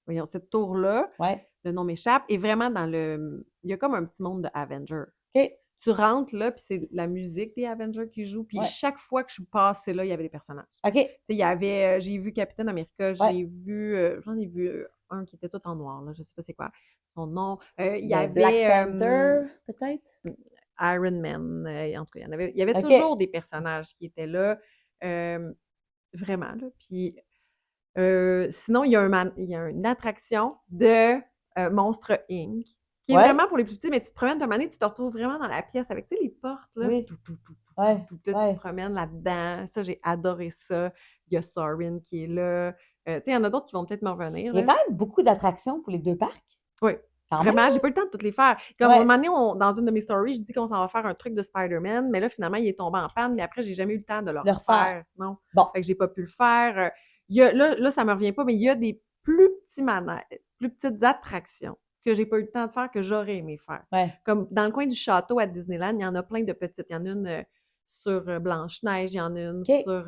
voyons, cette tour-là, Ouais. le nom m'échappe, est vraiment dans le... Il y a comme un petit monde de Avengers. OK. Tu rentres là, puis c'est la musique des Avengers qui joue, puis Ouais. chaque fois que je suis passée là, il y avait des personnages. OK. Tu sais, il y avait... j'ai vu Captain America, Ouais. j'en ai vu un qui était tout en noir, là, je sais pas c'est quoi son nom. Il y Le avait... Black Panther, peut-être? Iron Man, en tout cas, il y avait OK. toujours des personnages qui étaient là, vraiment, là. Puis sinon, il y a une attraction de Monstre Inc. qui est Ouais. vraiment pour les plus petits, mais tu te promènes, puis à un moment donné, tu te retrouves vraiment dans la pièce avec, tu sais, les portes, là, Oui. tout, Ouais. là, tu te promènes là-dedans. Ça, j'ai adoré ça. Il y a Sorin qui est là. Tu sais, il y en a d'autres qui vont peut-être me revenir. Il y a quand même beaucoup d'attractions pour les deux parcs. Oui. Quand Vraiment, même. j'ai pas eu le temps de toutes les faire. Comme à un moment donné, dans une de mes stories, je dis qu'on s'en va faire un truc de Spider-Man, mais là, finalement, il est tombé en panne, mais après, j'ai jamais eu le temps de le refaire. Non. Bon. Fait que j'ai pas pu le faire. Là, ça me revient pas, mais il y a des plus petites attractions que j'ai pas eu le temps de faire, que j'aurais aimé faire. Ouais. Comme dans le coin du château à Disneyland, il y en a plein de petites. Il y en a une sur Blanche-Neige, il y en a une sur...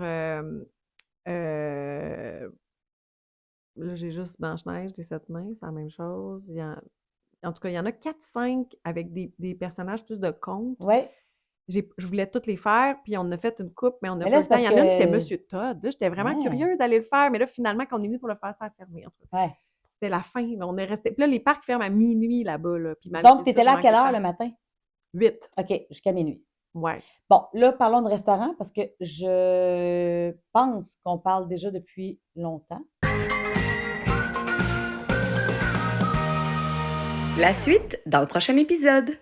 là, j'ai juste Blanche-Neige, les 7 nains, c'est la même chose. En tout cas, il y en a 4-5 avec des personnages plus de contes. Oui. Je voulais toutes les faire, puis on a fait une coupe, mais on n'a Mais pas là, le temps. c'est Il y en parce a une, c'était que... Monsieur Todd. Là, j'étais vraiment Ouais. curieuse d'aller le faire, mais là, finalement, quand on est venu pour le faire, ça a fermé. En tout cas. Ouais. C'était la fin. Là, on est resté. Puis là, les parcs ferment à minuit là-bas. Là, puis Donc, tu étais là à quelle heure le matin? 8. OK, jusqu'à minuit. Ouais. Bon, là, parlons de restaurant parce que je pense qu'on parle déjà depuis longtemps. La suite dans le prochain épisode.